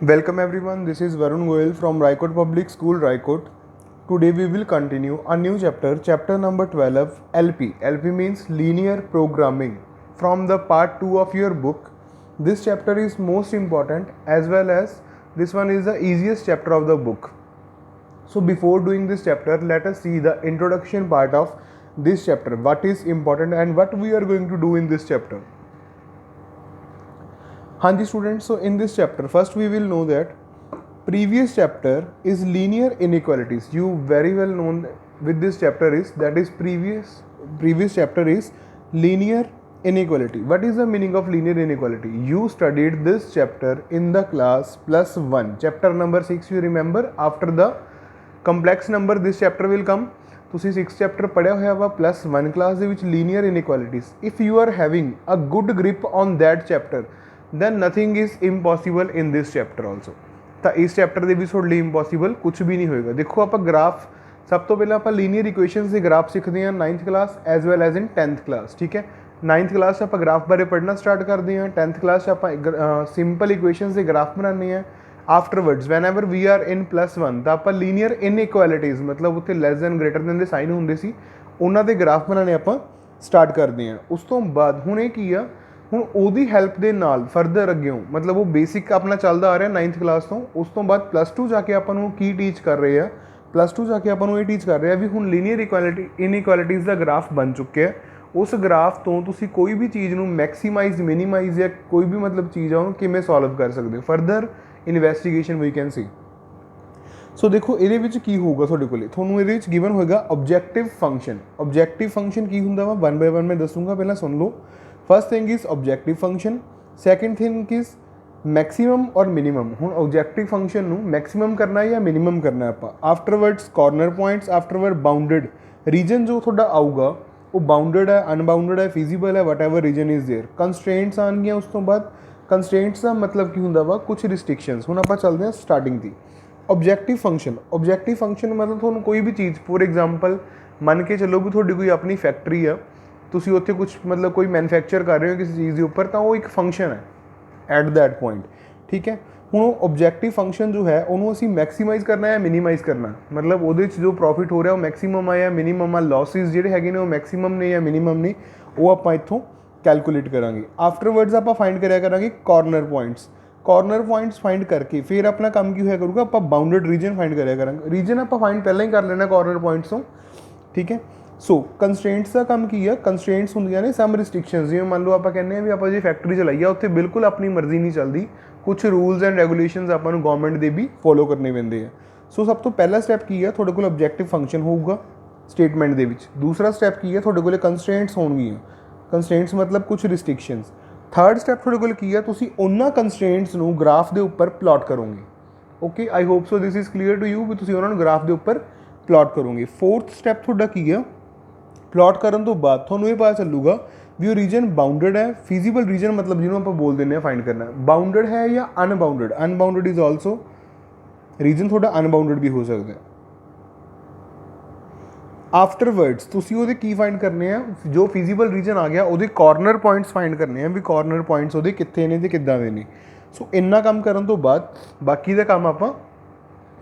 Welcome everyone, this is Varun Goyal from Raikot Public School, Raikot. Today we will continue a new chapter, chapter number 12, LP. LP means Linear Programming. From the part 2 of your book, this chapter is most important as well as this one is the easiest chapter of the book. So before doing this chapter, let us see the introduction part of this chapter. What is important and what we are going to do in this chapter. Hanji students, so in this chapter, first we will know that previous chapter is linear inequalities. You very well known with this chapter is that is previous chapter is linear inequality. What is the meaning of linear inequality? You studied this chapter in the class +1, chapter number 6. You remember after the complex number this chapter will come. ਤੁਸੀਂ 6 chapter ਪੜ੍ਹਿਆ ਹੋਇਆ ਵਾ +1 class ਦੇ ਵਿੱਚ linear inequalities. If you are having a good grip on that chapter then nothing is impossible in this chapter also. ਤਾਂ ਇਸ chapter ਦੇ ਵਿੱਚ ਤੁਹਾਡੇ ਲਈ ਇੰਪੋਸੀਬਲ ਕੁਝ ਵੀ ਨਹੀਂ ਹੋਏਗਾ. ਦੇਖੋ ਆਪਾਂ ਗ੍ਰਾਫ ਸਭ ਤੋਂ ਪਹਿਲਾਂ ਆਪਾਂ ਲੀਨੀਅਰ ਇਕੁਏਸ਼ਨਸ ਦੇ ਗ੍ਰਾਫ ਸਿੱਖਦੇ ਹਾਂ 9th class as well as ਇਨ 10th ਕਲਾਸ. ਠੀਕ ਹੈ, 9th ਕਲਾਸ 'ਚ ਆਪਾਂ ਗ੍ਰਾਫ ਬਾਰੇ ਪੜ੍ਹਨਾ ਸਟਾਰਟ ਕਰਦੇ ਹਾਂ. 10th ਕਲਾਸ 'ਚ ਆਪਾਂ ਸਿੰਪਲ ਇਕੁਏਸ਼ਨਸ ਦੇ ਗ੍ਰਾਫ ਬਣਾਉਂਦੇ ਹਾਂ. Afterwards whenever we are in +1 ਤਾਂ ਆਪਾਂ ਲੀਨੀਅਰ ਇਨਇਕੁਐਲਿਟੀਜ਼ ਮਤਲਬ ਉੱਥੇ ਲੈਸ ਦੈਨ ਗ੍ਰੇਟਰ ਦੈਨ ਦੇ ਸਾਈਨ ਹੁੰਦੇ ਸੀ, ਉਹਨਾਂ ਦੇ ਗ੍ਰਾਫ ਬਣਾਉਣੇ ਆਪਾਂ ਸਟਾਰਟ ਕਰਦੇ ਹਾਂ. ਉਸ ਤੋਂ ਬਾਅਦ ਹੁਣ ਇਹ ਕੀ ਆ, ਹੁਣ ਉਹਦੀ ਹੈਲਪ ਦੇ ਨਾਲ ਫਰਦਰ ਅੱਗਿਓਂ ਮਤਲਬ ਉਹ ਬੇਸਿਕ ਆਪਣਾ ਚੱਲਦਾ ਆ ਰਿਹਾ 9th ਕਲਾਸ ਤੋਂ. ਉਸ ਤੋਂ ਬਾਅਦ +2 ਜਾ ਕੇ ਆਪਾਂ ਨੂੰ ਕੀ ਟੀਚ ਕਰ ਰਹੇ ਆ, +2 ਜਾ ਕੇ ਆਪਾਂ ਨੂੰ ਇਹ ਟੀਚ ਕਰ ਰਹੇ ਆ ਵੀ ਹੁਣ ਲੀਨੀਅਰ ਇਨਇਕੁਐਲਿਟੀਜ਼ ਦਾ ਗ੍ਰਾਫ ਬਣ ਚੁੱਕਿਆ. ਉਸ ਗ੍ਰਾਫ ਤੋਂ ਤੁਸੀਂ ਕੋਈ ਵੀ ਚੀਜ਼ ਨੂੰ ਮੈਕਸੀਮਾਈਜ਼ ਮਿਨੀਮਾਈਜ਼ ਜਾਂ ਕੋਈ ਵੀ ਮਤਲਬ ਚੀਜ਼ ਆ ਉਹਨੂੰ ਕਿਵੇਂ ਸੋਲਵ ਕਰ ਸਕਦੇ ਹੋ. Further investigation we can see. So ਦੇਖੋ ਇਹਦੇ ਵਿੱਚ ਕੀ ਹੋਊਗਾ ਤੁਹਾਡੇ ਕੋਲੇ, ਤੁਹਾਨੂੰ ਇਹਦੇ ਵਿੱਚ ਗਿਵਨ ਹੋਏਗਾ ਆਬਜੈਕਟਿਵ ਫੰਕਸ਼ਨ. ਆਬਜੈਕਟਿਵ ਫੰਕਸ਼ਨ ਕੀ ਹੁੰਦਾ ਵਾ 1 ਬਾਈ 1 ਮੈਂ ਦੱਸੂੰਗਾ, ਪਹਿਲਾਂ ਸੁਣ ਲਓ. First thing is objective function, second thing is maximum और मिनिमम. हूँ ऑब्जेक्टिव फंक्शन ਨੂੰ मैक्सीमम करना है या मिनिमम करना है ਆਪਾਂ. Afterwards corner points, afterward bounded reason जो ਤੁਹਾਡਾ ਆਊਗਾ ਉਹ ਬਾउंडेड है, अनबाउंडेड है, फिजिबल है, whatever region is there. Constraints ਆਉਣਗੀਆਂ ਉਸ ਤੋਂ ਬਾਅਦ. ਕੰਸਟ੍ਰੇਂਟਸ ਦਾ ਮਤਲਬ ਕੀ ਹੁੰਦਾ ਵਾ, ਕੁਝ ਰਿਸਟ੍ਰਿਕਸ਼ਨਸ. ਹੁਣ ਆਪਾਂ ਚੱਲਦੇ ਹਾਂ ਸਟਾਰਟਿੰਗ ਦੀ. ऑब्जेक्टिव फंक्शन, ऑब्जेक्टिव फंक्शन मतलब ਤੁਹਾਨੂੰ ਕੋਈ ਵੀ ਚੀਜ਼ ਫੋਰ ਐਗਜ਼ਾਮਪਲ ਮੰਨ ਕੇ ਚੱਲੋ ਵੀ ਤੁਹਾਡੀ ਕੋਈ ਆਪਣੀ ਫੈਕਟਰੀ ਆ, ਤੁਸੀਂ ਉੱਥੇ ਕੁਛ ਮਤਲਬ ਕੋਈ ਮੈਨੂਫੈਕਚਰ ਕਰ ਰਹੇ ਹੋ ਕਿਸੇ ਚੀਜ਼ ਦੇ ਉੱਪਰ, ਤਾਂ ਉਹ ਇੱਕ ਫੰਕਸ਼ਨ ਹੈ ਐਟ ਦੈਟ ਪੁਆਇੰਟ. ਠੀਕ ਹੈ, ਹੁਣ ਉਹ ਓਬਜੈਕਟਿਵ ਫੰਕਸ਼ਨ ਜੋ ਹੈ ਉਹਨੂੰ ਅਸੀਂ ਮੈਕਸੀਮਾਈਜ਼ ਕਰਨਾ ਹੈ ਮਿਨੀਮਾਈਜ਼ ਕਰਨਾ, ਮਤਲਬ ਉਹਦੇ 'ਚ ਜੋ ਪ੍ਰੋਫਿਟ ਹੋ ਰਿਹਾ ਉਹ ਮੈਕਸੀਮਮ ਆ ਜਾਂ ਮਿਨੀਮਮ ਆ, ਲਾਸਿਸ ਜਿਹੜੇ ਹੈਗੇ ਨੇ ਉਹ ਮੈਕਸੀਮਮ ਨੇ ਜਾਂ ਮਿਨੀਮਮ ਨੇ, ਉਹ ਆਪਾਂ ਇੱਥੋਂ ਕੈਲਕੂਲੇਟ ਕਰਾਂਗੇ. ਆਫਟਰਵਰਡਸ ਆਪਾਂ ਫਾਈਂਡ ਕਰਿਆ ਕਰਾਂਗੇ corner points. Corner points find ਕਰਕੇ ਫਿਰ ਆਪਣਾ ਕੰਮ ਕੀ ਹੋਇਆ ਕਰੂਗਾ, ਆਪਾਂ ਬਾਊਂਡਡ ਰੀਜਨ ਫਾਈਂਡ ਕਰਿਆ ਕਰਾਂਗੇ. ਰੀਜਨ ਆਪਾਂ ਫਾਈਂਡ ਪਹਿਲਾਂ ਹੀ ਕਰ ਲੈਣਾ ਕਾਰਨਰ ਪੁਆਇੰਟਸ ਤੋਂ. ਠੀਕ ਹੈ, ਸੋ ਕੰਸਟ੍ਰੇਂਟਸ ਦਾ ਕੰਮ ਕੀ ਆ, ਕੰਸਟ੍ਰੇਂਟਸ ਹੁੰਦੀਆਂ ਨੇ ਸਮ ਰਿਸਟ੍ਰਿਕਸ਼ਨਸ. ਜਿਵੇਂ ਮੰਨ ਲਓ ਆਪਾਂ ਕਹਿੰਦੇ ਹਾਂ ਵੀ ਆਪਾਂ ਜੇ ਫੈਕਟਰੀ ਚਲਾਈ ਆ ਉੱਥੇ ਬਿਲਕੁਲ ਆਪਣੀ ਮਰਜ਼ੀ ਨਹੀਂ ਚੱਲਦੀ, ਕੁਛ ਰੂਲਸ ਐਂਡ ਰੈਗੂਲੇਸ਼ਨਸ ਆਪਾਂ ਨੂੰ ਗਵਰਨਮੈਂਟ ਦੇ ਵੀ ਫੋਲੋ ਕਰਨੇ ਪੈਂਦੇ ਆ. ਸੋ ਸਭ ਤੋਂ ਪਹਿਲਾ ਸਟੈਪ ਕੀ ਆ, ਤੁਹਾਡੇ ਕੋਲ ਆਬਜੈਕਟਿਵ ਫੰਕਸ਼ਨ ਹੋਊਗਾ ਸਟੇਟਮੈਂਟ ਦੇ ਵਿੱਚ. ਦੂਸਰਾ ਸਟੈਪ ਕੀ ਆ, ਤੁਹਾਡੇ ਕੋਲ ਕੰਸਟ੍ਰੇਂਟਸ ਹੋਣਗੀਆਂ. ਕੰਸਟ੍ਰੇਂਟਸ ਮਤਲਬ ਕੁਛ ਰਿਸਟ੍ਰਿਕਸ਼ਨਸ. ਥਰਡ ਸਟੈਪ ਤੁਹਾਡੇ ਕੋਲ ਕੀ ਆ, ਤੁਸੀਂ ਉਹਨਾਂ ਕੰਸਟ੍ਰੇਂਟਸ ਨੂੰ ਗ੍ਰਾਫ ਦੇ ਉੱਪਰ ਪਲਾਟ ਕਰੋਗੇ. Okay, I hope so this is clear to you ਵੀ ਤੁਸੀਂ ਉਹਨਾਂ ਨੂੰ ਗ੍ਰਾਫ ਦੇ ਉੱਪਰ ਪਲਾਟ ਕਰੋਗੇ. ਫੋਰਥ ਸਟੈਪ ਤੁਹਾਡਾ ਕੀ ਆ, ਪਲਾਟ ਕਰਨ ਤੋਂ ਬਾਅਦ ਤੁਹਾਨੂੰ ਇਹ ਪਤਾ ਚੱਲੂਗਾ ਵੀ ਉਹ ਰੀਜਨ ਬਾਊਂਡਡ ਹੈ, ਫਿਜ਼ੀਬਲ ਰੀਜਨ ਮਤਲਬ ਜਿਹਨੂੰ ਆਪਾਂ ਬੋਲ ਦਿੰਦੇ ਹਾਂ ਫਾਈਂਡ ਕਰਨਾ, ਬਾਊਂਡਡ ਹੈ ਜਾਂ ਅਨਬਾਊਂਡਡ. ਅਨਬਾਊਂਡਡ ਇਜ਼ ਆਲਸੋ ਰੀਜਨ ਤੁਹਾਡਾ ਅਨਬਾਊਂਡਡ ਵੀ ਹੋ ਸਕਦਾ ਹੈ. ਆਫਟਰਵਰਡਸ ਤੁਸੀਂ ਉਹਦੇ ਕੀ ਫਾਈਂਡ ਕਰਨੇ ਆ, ਜੋ ਫਿਜ਼ੀਬਲ ਰੀਜਨ ਆ ਗਿਆ ਉਹਦੇ ਕਾਰਨਰ ਪੁਆਇੰਟਸ ਫਾਈਂਡ ਕਰਨੇ ਆ ਵੀ ਕਾਰਨਰ ਪੁਆਇੰਟਸ ਉਹਦੇ ਕਿੱਥੇ ਨੇ ਅਤੇ ਕਿੱਦਾਂ ਦੇ ਨੇ. ਸੋ ਇੰਨਾ ਕੰਮ ਕਰਨ ਤੋਂ ਬਾਅਦ ਬਾਕੀ ਦਾ ਕੰਮ ਆਪਾਂ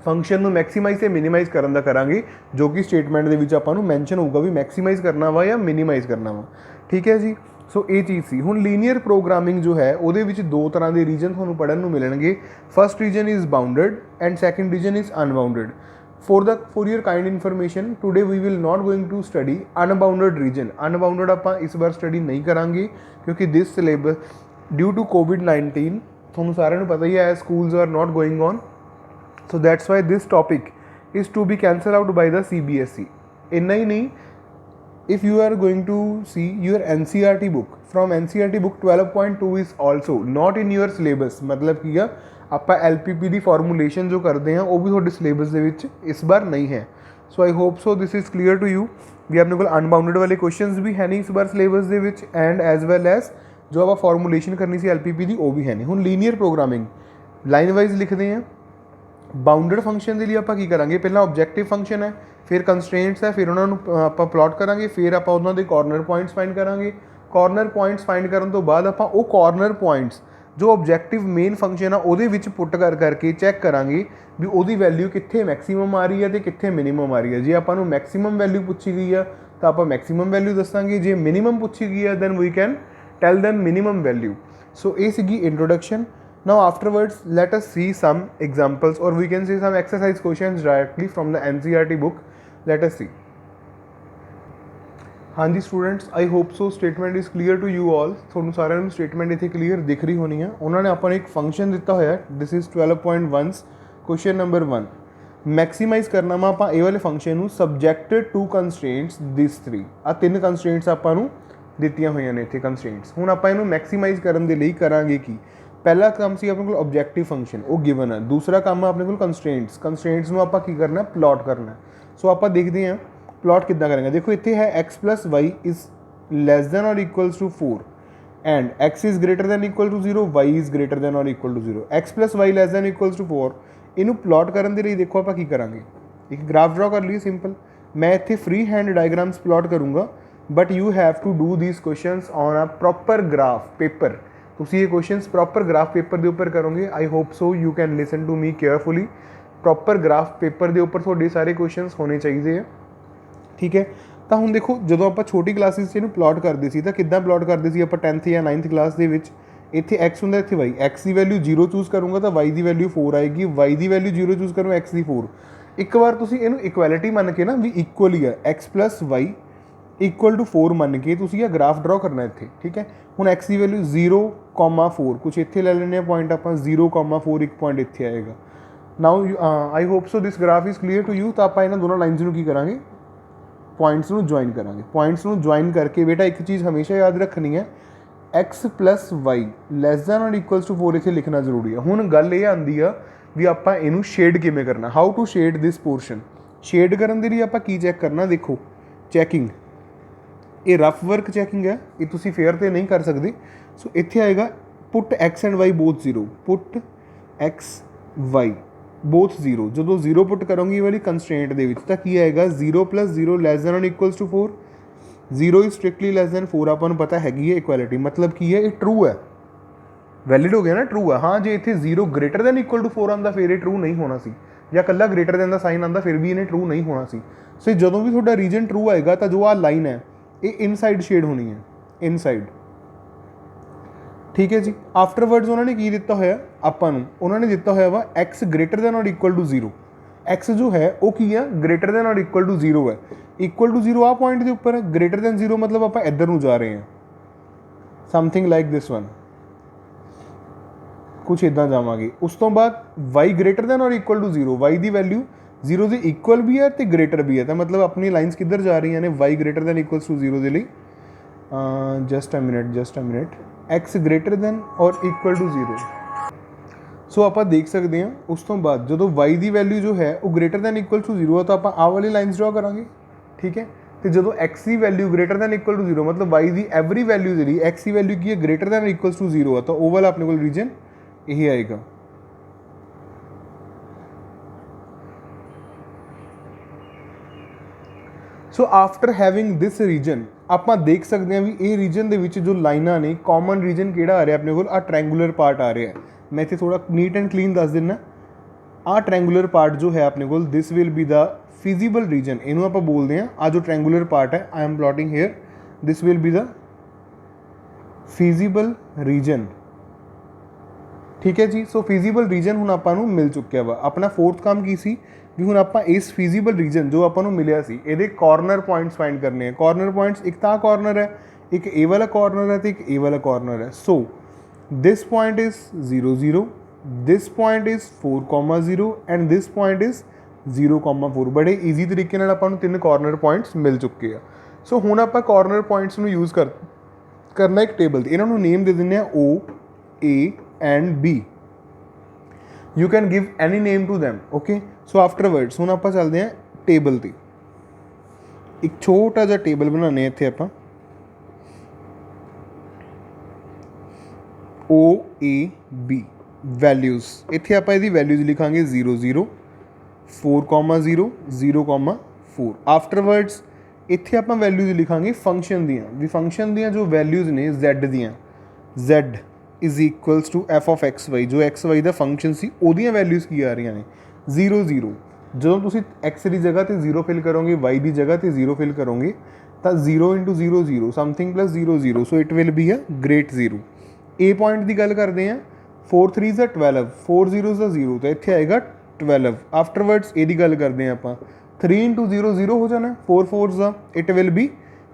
ਫੰਕਸ਼ਨ ਨੂੰ ਮੈਕਸੀਮਾਈਜ਼ ਅਤੇ ਮਿਨੀਮਾਈਜ਼ ਕਰਨ ਦਾ ਕਰਾਂਗੇ, ਜੋ ਕਿ ਸਟੇਟਮੈਂਟ ਦੇ ਵਿੱਚ ਆਪਾਂ ਨੂੰ ਮੈਂਸ਼ਨ ਹੋਊਗਾ ਵੀ ਮੈਕਸੀਮਾਈਜ਼ ਕਰਨਾ ਵਾ ਜਾਂ ਮਿਨੀਮਾਈਜ਼ ਕਰਨਾ ਵਾ. ਠੀਕ ਹੈ ਜੀ, ਸੋ ਇਹ ਚੀਜ਼ ਸੀ. ਹੁਣ ਲੀਨੀਅਰ ਪ੍ਰੋਗਰਾਮਿੰਗ ਜੋ ਹੈ ਉਹਦੇ ਵਿੱਚ ਦੋ ਤਰ੍ਹਾਂ ਦੇ ਰੀਜਨ ਤੁਹਾਨੂੰ ਪੜ੍ਹਨ ਨੂੰ ਮਿਲਣਗੇ. First region is bounded and second region is unbounded. for your kind information today we will not going to study unbounded region. unbounded ਆਪਾਂ ਇਸ ਵਾਰ ਸਟੱਡੀ ਨਹੀਂ ਕਰਾਂਗੇ ਕਿਉਂਕਿ this syllabus due to COVID-19 ਤੁਹਾਨੂੰ ਸਾਰਿਆਂ ਨੂੰ ਪਤਾ ਹੀ ਹੈ schools are not going on, so that's why this topic is to be cancelled out by the CBSE. ਇੰਨਾ ਹੀ ਨਹੀਂ, if you are going to see your NCERT book, from NCERT book 12.2 is also not in your syllabus. ਮਤਲਬ ਕੀ ਆ, ਆਪਾਂ LPP ਦੀ formulation ਜੋ ਕਰਦੇ ਹਾਂ ਉਹ ਵੀ ਤੁਹਾਡੇ ਸਿਲੇਬਸ ਦੇ ਵਿੱਚ ਇਸ ਵਾਰ ਨਹੀਂ ਹੈ. So I hope so this is clear to you ਵੀ ਆਪਣੇ ਕੋਲ ਅਨਬਾਊਂਡਡ ਵਾਲੇ ਕੁਐਸਚਨਸ ਵੀ ਹੈ ਨਹੀਂ ਇਸ ਵਾਰ ਸਿਲੇਬਸ ਦੇ ਵਿੱਚ, ਐਂਡ ਐਜ਼ ਵੈਲ ਐਜ਼ ਜੋ ਆਪਾਂ ਫਾਰਮੂਲੇਸ਼ਨ ਕਰਨੀ ਸੀ LPP ਦੀ ਉਹ ਵੀ ਹੈ ਨਹੀਂ. ਹੁਣ ਲੀਨੀਅਰ ਪ੍ਰੋਗਰਾਮਿੰਗ ਲਾਈਨ ਵਾਈਜ਼ ਲਿਖਦੇ ਹਾਂ. ਬਾਊਂਡਡ ਫੰਕਸ਼ਨ ਦੇ ਲਈ ਆਪਾਂ ਕੀ ਕਰਾਂਗੇ, ਪਹਿਲਾਂ ਆਬਜੈਕਟਿਵ ਫੰਕਸ਼ਨ ਹੈ, ਫਿਰ ਕੰਸਟ੍ਰੇਂਟਸ ਹੈ, ਫਿਰ ਉਹਨਾਂ ਨੂੰ ਆਪਾਂ ਪਲਾਟ ਕਰਾਂਗੇ, ਫਿਰ ਆਪਾਂ ਉਹਨਾਂ ਦੇ ਕਾਰਨਰ ਪੁਆਇੰਟਸ ਫਾਈਂਡ ਕਰਾਂਗੇ. ਕਾਰਨਰ ਪੁਆਇੰਟਸ ਫਾਈਂਡ ਕਰਨ ਤੋਂ ਬਾਅਦ ਆਪਾਂ ਉਹ ਕਾਰਨਰ ਪੁਆਇੰਟਸ जो ऑब्जैक्टिव मेन फंक्शन आ ਉਹਦੇ ਵਿੱਚ ਪੁੱਟ ਕਰ ਕਰਕੇ ਚੈੱਕ ਕਰਾਂਗੇ ਵੀ ਉਹਦੀ ਵੈਲਿਊ ਕਿੱਥੇ ਮੈਕਸਿਮਮ ਆ ਰਹੀ ਹੈ ਤੇ ਕਿੱਥੇ ਮਿਨੀਮਮ ਆ ਰਹੀ ਹੈ। ਜੇ ਆਪਾਂ ਨੂੰ ਮੈਕਸਿਮਮ ਵੈਲਿਊ ਪੁੱਛੀ ਗਈ ਆ ਤਾਂ ਆਪਾਂ ਮੈਕਸਿਮਮ ਵੈਲਿਊ ਦੱਸਾਂਗੇ, ਜੇ ਮਿਨੀਮਮ ਪੁੱਛੀ ਗਈ ਆ then we can tell them minimum value। So ਇਹ ਸੀਗੀ introduction. Now afterwards let us see some examples or we can see some exercise questions directly from the NCERT book। Let us see। हाँ जी students, I hope so statement is clear to you all. ਤੁਹਾਨੂੰ ਸਾਰਿਆਂ ਨੂੰ statement ਇੱਥੇ clear ਦਿਖ ਰਹੀ ਹੋਣੀ ਆ। ਉਹਨਾਂ ਨੇ ਆਪਾਂ ਨੂੰ ਇੱਕ ਫੰਕਸ਼ਨ ਦਿੱਤਾ ਹੋਇਆ, this is 12.1 question number 1। Maximise ਕਰਨਾ ਵਾ ਆਪਾਂ ਇਹ ਵਾਲੇ ਫੰਕਸ਼ਨ ਨੂੰ ਸਬਜੈਕਟਡ ਟੂ ਕੰਸਟ੍ਰੇਂਟਸ ਦਿਸ 3। ਆ 3 ਕੰਸਟ੍ਰੇਂਟਸ ਆਪਾਂ ਨੂੰ ਦਿੱਤੀਆਂ ਹੋਈਆਂ ਨੇ ਇੱਥੇ ਕੰਸਟ੍ਰੇਂਟਸ। ਹੁਣ ਆਪਾਂ ਇਹਨੂੰ ਮੈਕਸੀਮਾਈਜ਼ ਕਰਨ ਦੇ ਲਈ ਕਰਾਂਗੇ ਕੀ, ਪਹਿਲਾ ਕੰਮ ਸੀ ਆਪਣੇ ਕੋਲ ਆਬਜੈਕਟਿਵ ਫੰਕਸ਼ਨ, ਉਹ ਗਿਵਨ ਹੈ। ਦੂਸਰਾ ਕੰਮ ਆ ਆਪਣੇ ਕੋਲ ਕੰਸਟ੍ਰੇਂਟਸ ਨੂੰ ਆਪਾਂ ਕੀ ਕਰਨਾ, ਪਲਾਟ ਕਰਨਾ। ਸੋ ਆਪਾਂ ਦੇਖਦੇ ਹਾਂ ਪਲਾਟ ਕਿੱਦਾਂ ਕਰਾਂਗੇ। ਦੇਖੋ ਇੱਥੇ ਹੈ x + y is less than or equals to 4 and x is greater than equal to 0, y is greater than or equal to 0। x + y less than equals to 4, ਇਹਨੂੰ ਪਲਾਟ ਕਰਨ ਦੇ ਲਈ ਦੇਖੋ ਆਪਾਂ ਕੀ ਕਰਾਂਗੇ, ਇੱਕ ਗ੍ਰਾਫ ਡਰਾ ਕਰ ਲਈਏ ਸਿੰਪਲ। ਮੈਂ ਇੱਥੇ ਫ੍ਰੀ ਹੈਂਡ ਡਾਇਗਰਾਮਸ ਪਲਾਟ ਕਰੂੰਗਾ but you have to do these questions on a proper graph paper. ਤੁਸੀਂ ਇਹ ਕੁਐਸਚਨਸ ਪ੍ਰੋਪਰ ਗ੍ਰਾਫ ਪੇਪਰ ਦੇ ਉੱਪਰ ਕਰੋਗੇ। I hope so you can listen to me carefully. Proper graph paper ਦੇ ਉੱਪਰ ਤੁਹਾਡੇ ਸਾਰੇ ਕੁਐਸਚਨਸ ਹੋਣੇ ਚਾਹੀਦੇ ਆ, ਠੀਕ ਹੈ। ਤਾਂ ਹੁਣ ਦੇਖੋ ਜਦੋਂ ਆਪਾਂ ਛੋਟੀ ਕਲਾਸਿਸ 'ਚ ਇਹਨੂੰ ਪਲਾਟ ਕਰਦੇ ਸੀ ਤਾਂ ਕਿੱਦਾਂ ਪਲਾਟ ਕਰਦੇ ਸੀ ਆਪਾਂ 10th ਜਾਂ 9th ਕਲਾਸ ਦੇ ਵਿੱਚ। ਇੱਥੇ x ਹੁੰਦਾ, ਇੱਥੇ y। x ਦੀ ਵੈਲਿਊ 0 ਚੂਜ਼ ਕਰੂੰਗਾ ਤਾਂ y ਦੀ ਵੈਲਿਊ 4 ਆਏਗੀ, y ਦੀ ਵੈਲਿਊ 0 ਚੂਜ਼ ਕਰੂੰ x ਦੀ 4। ਇੱਕ ਵਾਰ ਤੁਸੀਂ ਇਹਨੂੰ ਇਕੁਐਲਿਟੀ ਮੰਨ ਕੇ ਨਾ ਵੀ ਇਕੁਅਲ ਹੀ ਆ x + y ਇਕੁਅਲ ਟੂ 4 ਮੰਨ ਕੇ ਤੁਸੀਂ ਇਹ ਗ੍ਰਾਫ ਡਰਾ ਕਰਨਾ ਇੱਥੇ, ਠੀਕ ਹੈ। ਹੁਣ x ਦੀ ਵੈਲਿਊ 0,4 ਕੁਛ ਇੱਥੇ ਲੈ ਲੈਂਦੇ ਹਾਂ ਪੁਆਇੰਟ ਆਪਾਂ, 0,4 ਇੱਕ ਪੁਆਇੰਟ ਇੱਥੇ ਆਏਗਾ। Now I hope so this graph is clear to you. ਤਾਂ ਆਪਾਂ ਇਹਨਾਂ ਦੋਨਾਂ ਲਾਈਨਸ ਨੂੰ ਕੀ ਕਰਾਂਗੇ, ਪੁਆਇੰਟਸ ਨੂੰ ਜੁਆਇਨ ਕਰਾਂਗੇ। ਪੁਆਇੰਟਸ ਨੂੰ ਜੁਆਇਨ ਕਰਕੇ ਬੇਟਾ ਇੱਕ ਚੀਜ਼ ਹਮੇਸ਼ਾ ਯਾਦ ਰੱਖਣੀ ਹੈ, x + y less than or equals to 4 ਇੱਥੇ ਲਿਖਣਾ ਜ਼ਰੂਰੀ ਹੈ। ਹੁਣ ਗੱਲ ਇਹ ਆਉਂਦੀ ਆ ਵੀ ਆਪਾਂ ਇਹਨੂੰ ਸ਼ੇਡ ਕਿਵੇਂ ਕਰਨਾ, how to shade this portion. Shade ਕਰਨ ਦੇ ਲਈ ਆਪਾਂ ਕੀ ਚੈੱਕ ਕਰਨਾ, ਦੇਖੋ ਚੈਕਿੰਗ, ਇਹ ਰਫ ਵਰਕ ਚੈਕਿੰਗ ਹੈ, ਇਹ ਤੁਸੀਂ ਫੇਅਰ ਤੇ ਨਹੀਂ ਕਰ ਸਕਦੇ। ਸੋ ਇੱਥੇ ਆਏਗਾ ਪੁੱਟ x and y both 0, put x y ਬੋਥ 0। ਜਦੋਂ 0 ਪੁੱਟ ਕਰੋਗੇ ਇਹ ਵਾਲੀ ਕੰਸਟ੍ਰੇਂਟ ਦੇ ਵਿੱਚ ਤਾਂ ਕੀ ਆਏਗਾ, 0 + 0 less than or equals to 4। 0 is strictly less than 4, ਆਪਾਂ ਨੂੰ ਪਤਾ ਹੈਗੀ ਹੈ ਇਕੁਐਲਿਟੀ। ਮਤਲਬ ਕੀ ਹੈ, ਇਹ ਟਰੂ ਹੈ, ਵੈਲਿਡ ਹੋ ਗਿਆ ਨਾ, ਟਰੂ ਹੈ। ਹਾਂ ਜੇ ਇੱਥੇ 0 ਗ੍ਰੇਟਰ ਦੈਨ ਇਕੁਅਲ ਟੂ 4 ਆਉਂਦਾ ਫਿਰ ਇਹ ਟਰੂ ਨਹੀਂ ਹੋਣਾ ਸੀ, ਜਾਂ ਇਕੱਲਾ ਗ੍ਰੇਟਰ ਦੈਨ ਦਾ ਸਾਈਨ ਆਉਂਦਾ ਫਿਰ ਵੀ ਇਹਨੇ ਟਰੂ ਨਹੀਂ ਹੋਣਾ ਸੀ। ਸੋ ਜਦੋਂ ਵੀ ਤੁਹਾਡਾ ਰੀਜਨ ਟਰੂ ਆਏਗਾ ਤਾਂ ਜੋ ਆਹ ਲਾਈਨ ਹੈ ਇਹ ਇਨਸਾਈਡ ਸ਼ੇਡ ਹੋਣੀ ਹੈ, ਇਨਸਾਈਡ, ਠੀਕ ਹੈ ਜੀ। ਆਫਟਰਵਰਡਸ ਉਹਨਾਂ ਨੇ ਕੀ ਦਿੱਤਾ ਹੋਇਆ ਆਪਾਂ ਨੂੰ, ਉਹਨਾਂ ਨੇ ਦਿੱਤਾ ਹੋਇਆ ਵਾ x greater than or equal to 0। x ਜੋ ਹੈ ਉਹ ਕੀ ਆ, greater than or equal to 0 ਹੈ। ਇਕੁਅਲ ਟੂ 0 ਆ ਪੁਆਇੰਟ ਦੇ ਉੱਪਰ ਹੈ, ਗ੍ਰੇਟਰ ਦੈਨ 0 ਮਤਲਬ ਆਪਾਂ ਇੱਧਰ ਨੂੰ ਜਾ ਰਹੇ ਹਾਂ, ਸਮਥਿੰਗ ਲਾਈਕ ਦਿਸ ਵਨ, ਕੁਛ ਇੱਦਾਂ ਜਾਵਾਂਗੇ। ਉਸ ਤੋਂ ਬਾਅਦ y greater than or equal to 0, y ਦੀ ਵੈਲਿਊ 0 ਦੇ ਇਕੁਅਲ ਵੀ ਹੈ ਤੇ ਗ੍ਰੇਟਰ ਵੀ ਹੈ, ਤਾਂ ਮਤਲਬ ਆਪਣੀ ਲਾਈਨਸ ਕਿੱਧਰ ਜਾ ਰਹੀਆਂ ਨੇ, y greater than equals to 0 ਦੇ ਲਈ। Just a minute, x greater than or equal to 0। So ਆਪਾਂ ਦੇਖ ਸਕਦੇ ਹਾਂ ਉਸ ਤੋਂ ਬਾਅਦ ਜਦੋਂ y ਦੀ ਵੈਲਿਊ ਜੋ ਹੈ ਉਹ ਗ੍ਰੇਟਰ ਦੈਨ ਇਕੁਅਲ ਟੂ 0 ਆ ਤਾਂ ਆਪਾਂ ਆਹ ਵਾਲੀ ਲਾਈਨਸ ਡਰਾ ਕਰਾਂਗੇ, ਠੀਕ ਹੈ। ਤੇ ਜਦੋਂ x ਦੀ value greater than equal to 0 ਮਤਲਬ y ਦੀ ਐਵਰੀ ਵੈਲਿਊ ਜਿਹੜੀ x ਦੀ ਵੈਲਿਊ ਕੀ ਹੈ, ਗ੍ਰੇਟਰ ਦੈਨ ਇਕੁਅਲਸ ਟੂ 0 ਆ ਤਾਂ ਉਹ ਵਾਲਾ ਆਪਣੇ ਕੋਲ ਰੀਜਨ ਇਹ ਆਏਗਾ। ਸੋ ਆਫਟਰ ਹੈਵਿੰਗ ਦਿਸ ਰੀਜਨ ਆਪਾਂ ਦੇਖ ਸਕਦੇ ਹਾਂ ਵੀ ਇਹ ਰੀਜਨ ਦੇ ਵਿੱਚ ਜੋ ਲਾਈਨਾਂ ਨੇ, ਕਾਮਨ ਰੀਜਨ ਕਿਹੜਾ ਆ ਰਿਹਾ ਆਪਣੇ ਕੋਲ, ਆਹ ਟ੍ਰਾਇੰਗੂਲਰ ਪਾਰਟ ਆ ਰਿਹਾ ਹੈ। ਮੈਂ ਇੱਥੇ ਥੋੜਾ ਨੀਟ ਐਂਡ ਕਲੀਨ ਦੱਸ ਦਿੰਦਾ। ਆਹ ਟ੍ਰਾਇੰਗੂਲਰ ਪਾਰਟ ਜੋ ਹੈ ਆਪਣੇ ਕੋਲ, this will be the feasible region, ਇਹਨੂੰ ਆਪਾਂ ਬੋਲਦੇ ਹਾਂ। ਆਹ ਜੋ ਟ੍ਰਾਇੰਗੂਲਰ ਪਾਰਟ ਹੈ, I am plotting here, this will be the feasible region, ਠੀਕ ਹੈ ਜੀ। ਸੋ ਫਿਜ਼ੀਬਲ ਰੀਜਨ ਹੁਣ ਆਪਾਂ ਨੂੰ ਮਿਲ ਚੁੱਕਿਆ ਵਾ। ਆਪਣਾ ਫੋਰਥ ਕੰਮ ਕੀ ਸੀ ਵੀ ਹੁਣ ਆਪਾਂ ਇਸ ਫਿਜ਼ੀਬਲ ਰੀਜਨ ਜੋ ਆਪਾਂ ਨੂੰ ਮਿਲਿਆ ਸੀ ਇਹਦੇ ਕਾਰਨਰ ਪੁਆਇੰਟਸ ਫਾਈਂਡ ਕਰਨੇ ਆ। ਕਾਰਨਰ ਪੁਆਇੰਟਸ, ਇੱਕ ਤਾਂ ਕਾਰਨਰ ਹੈ, ਇੱਕ ਇਹ ਵਾਲਾ ਕਾਰਨਰ ਹੈ ਤੇ ਇੱਕ ਇਹ ਵਾਲਾ ਕਾਰਨਰ ਹੈ। So this point is 0, 0, this point is 4,0 and this point is 0,4। ਬੜੇ ਈਜ਼ੀ ਤਰੀਕੇ ਨਾਲ ਆਪਾਂ ਨੂੰ 3 ਕਾਰਨਰ ਪੁਆਇੰਟਸ ਮਿਲ ਚੁੱਕੇ ਆ। ਸੋ ਹੁਣ ਆਪਾਂ ਕਾਰਨਰ ਪੁਆਇੰਟਸ ਨੂੰ ਯੂਜ਼ ਕਰਨਾ ਇੱਕ ਟੇਬਲ 'ਤੇ। ਇਹਨਾਂ ਨੂੰ ਨੇਮ ਦੇ ਦਿੰਦੇ ਆ O, A and B। You can give any name to them, okay? So afterwards ਹੁਣ ਆਪਾਂ ਚੱਲਦੇ ਹਾਂ ਟੇਬਲ 'ਤੇ। ਇੱਕ ਛੋਟਾ ਜਿਹਾ ਟੇਬਲ ਬਣਾਉਂਦੇ ਹਾਂ ਇੱਥੇ ਆਪਾਂ, O, A, B ਵੈਲਿਊਜ਼। ਇੱਥੇ ਆਪਾਂ ਇਹਦੀ ਵੈਲਿਊਜ਼ ਲਿਖਾਂਗੇ 0, 0, 4,0, 0,4। ਆਫਟਰਵਰਡਸ ਇੱਥੇ ਆਪਾਂ ਵੈਲਿਊਜ਼ ਲਿਖਾਂਗੇ ਫੰਕਸ਼ਨ ਦੀਆਂ, ਵੀ ਫੰਕਸ਼ਨ ਦੀਆਂ ਜੋ ਵੈਲਿਊਜ਼ ਨੇ z ਦੀਆਂ, z is equals to F of X Y, जो एक्स वाई का फंक्शन सी ओदियां वैल्यूज़ की आ रही ने 0 0। जो तुसी एक्स की जगह तो 0 फिल करोगे, वाई की जगह तो 0 फिल करोगे, तो 0 into 0 0 something plus 0 0, so it will be a great 0। A point की गल करते हैं, 4 3 12, 4 0 0, तो इतने आएगा 12। आफ्टरवर्ड्स ए की गल करते हैं आप, 3 इंटू 0 0 हो जाना, 4 4 इट विल बी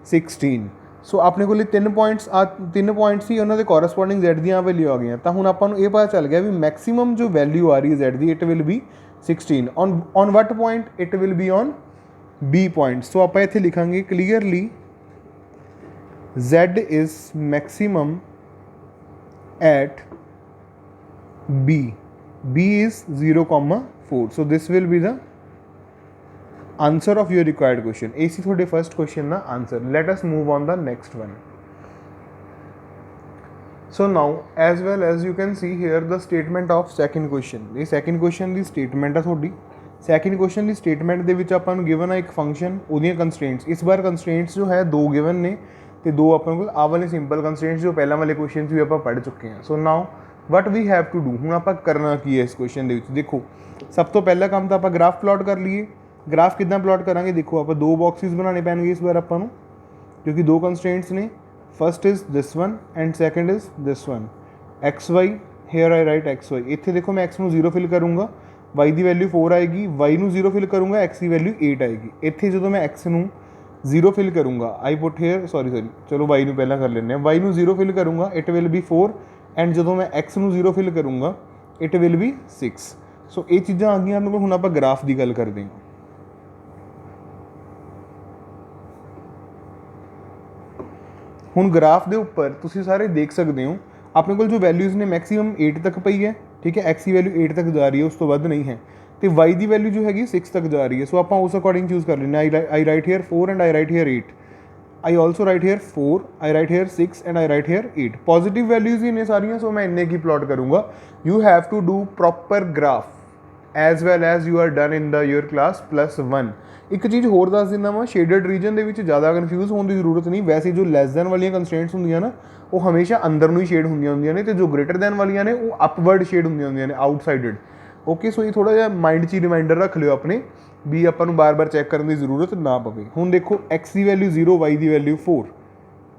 16। सो अपने को 3 पॉइंट्स तीन पॉइंट्स ही उन्होंने कोरसपोंडिंग Z दी वैल्यू आ गई। तो हूँ आपको ये पता चल गया भी मैक्सीमम जो वैल्यू आ रही है Z दी, it will be 16 on what point, it will be on B point. So आप इतने लिखांगे clearly Z is maximum at B, B is 0,4, so this will be the answer of your required question. AC थोड़े first question ना answer. Let us move on the next one. So now as well as you can see here the statement of second question. ये second question ਦੀ statement है थोड़ी। second question ਦੀ statement ਦੇ ਵਿੱਚ ਆਪਾਂ ਨੂੰ given ਹੈ ਇੱਕ function, ਉਹਦੀਆਂ constraints। ਇਸ ਵਾਰ constraints ਜੋ ਹੈ ਦੋ given ਨੇ ਤੇ ਦੋ ਆਪਾਂ ਕੋਲ ਆਹ ਵਾਲੇ simple constraints ਜੋ ਪਹਿਲਾਂ ਵਾਲੇ questions ਵੀ ਆਪਾਂ ਪੜ੍ਹ ਚੁੱਕੇ ਹਾਂ। So now what we have to do, हूँ आप करना की है इस क्वेश्चन के देखो, सब तो पहला काम तो आप ग्राफ प्लॉट कर लीए। ग्राफ कितना प्लॉट करांगे, देखो आप दो बॉक्सिस बनाने पैणगे इस बार आपको, क्योंकि दो कंस्ट्रेंट्स ने, first is this one and second is this one. X Y, here I write X Y, इतने देखो मैं एक्स में 0 फिल करूँगा, वाई की वैल्यू 4 आएगी, वाई में 0 फिल करूँगा, एक्स की वैल्यू 8 आएगी। इतने जो मैं एक्स में 0 फिल करूँगा, आई पुट हेयर सॉरी चलो वाई में पहला कर लें, वाई में 0 फिल करूँगा, इट विल बी 4 एंड जो मैं एक्स में 0 फिल करूँगा इट विल बी 6। सो ये चीज़ा आ गई अपने को। हुण आप ग्राफ की गल करते हैं, हुण ग्राफ के उपर तुसीं सारे देख सकते हो अपने को जो वैल्यूज़ ने मैक्सीमम 8 तक पई है, ठीक है, एक्स की वैल्यू 8 तक जा रही है, उस तो वध नहीं है, तो वाई की वैल्यू जो हैगी 6 तक जा रही है। सो आप उस अकॉर्डिंग चूज़ कर लेना, I write here 4 and I write here 8, I also write here 4, I write here 6 and I write here 8। Positive values ही ने सारियां, सो मैं इन्ने की प्लॉट करूँगा। You have to do proper graph as well as you are done in the your class +1। एक चीज़ होर दस दिना वा, शेडेड रीजन के ज़्यादा कन्फ्यूज होने की जरूरत नहीं। वैसे जो लैस दैन वाली कंस्ट्रेंट्स होंगे ना, वो हमेशा अंदर नूं ही शेड होंगे ने, तो जो ग्रेटर दैन वाली ने वो अपवर्ड शेड होंगे ने, आउटसाइडेड। ओके, सो ये थोड़ा जहा माइंड च रिमाइंडर रख लियो अपने, भी अपन बार बार चैक करने की जरूरत ना पवे। हुण देखो एक्स की वैल्यू 0, वाई की वैल्यू 4,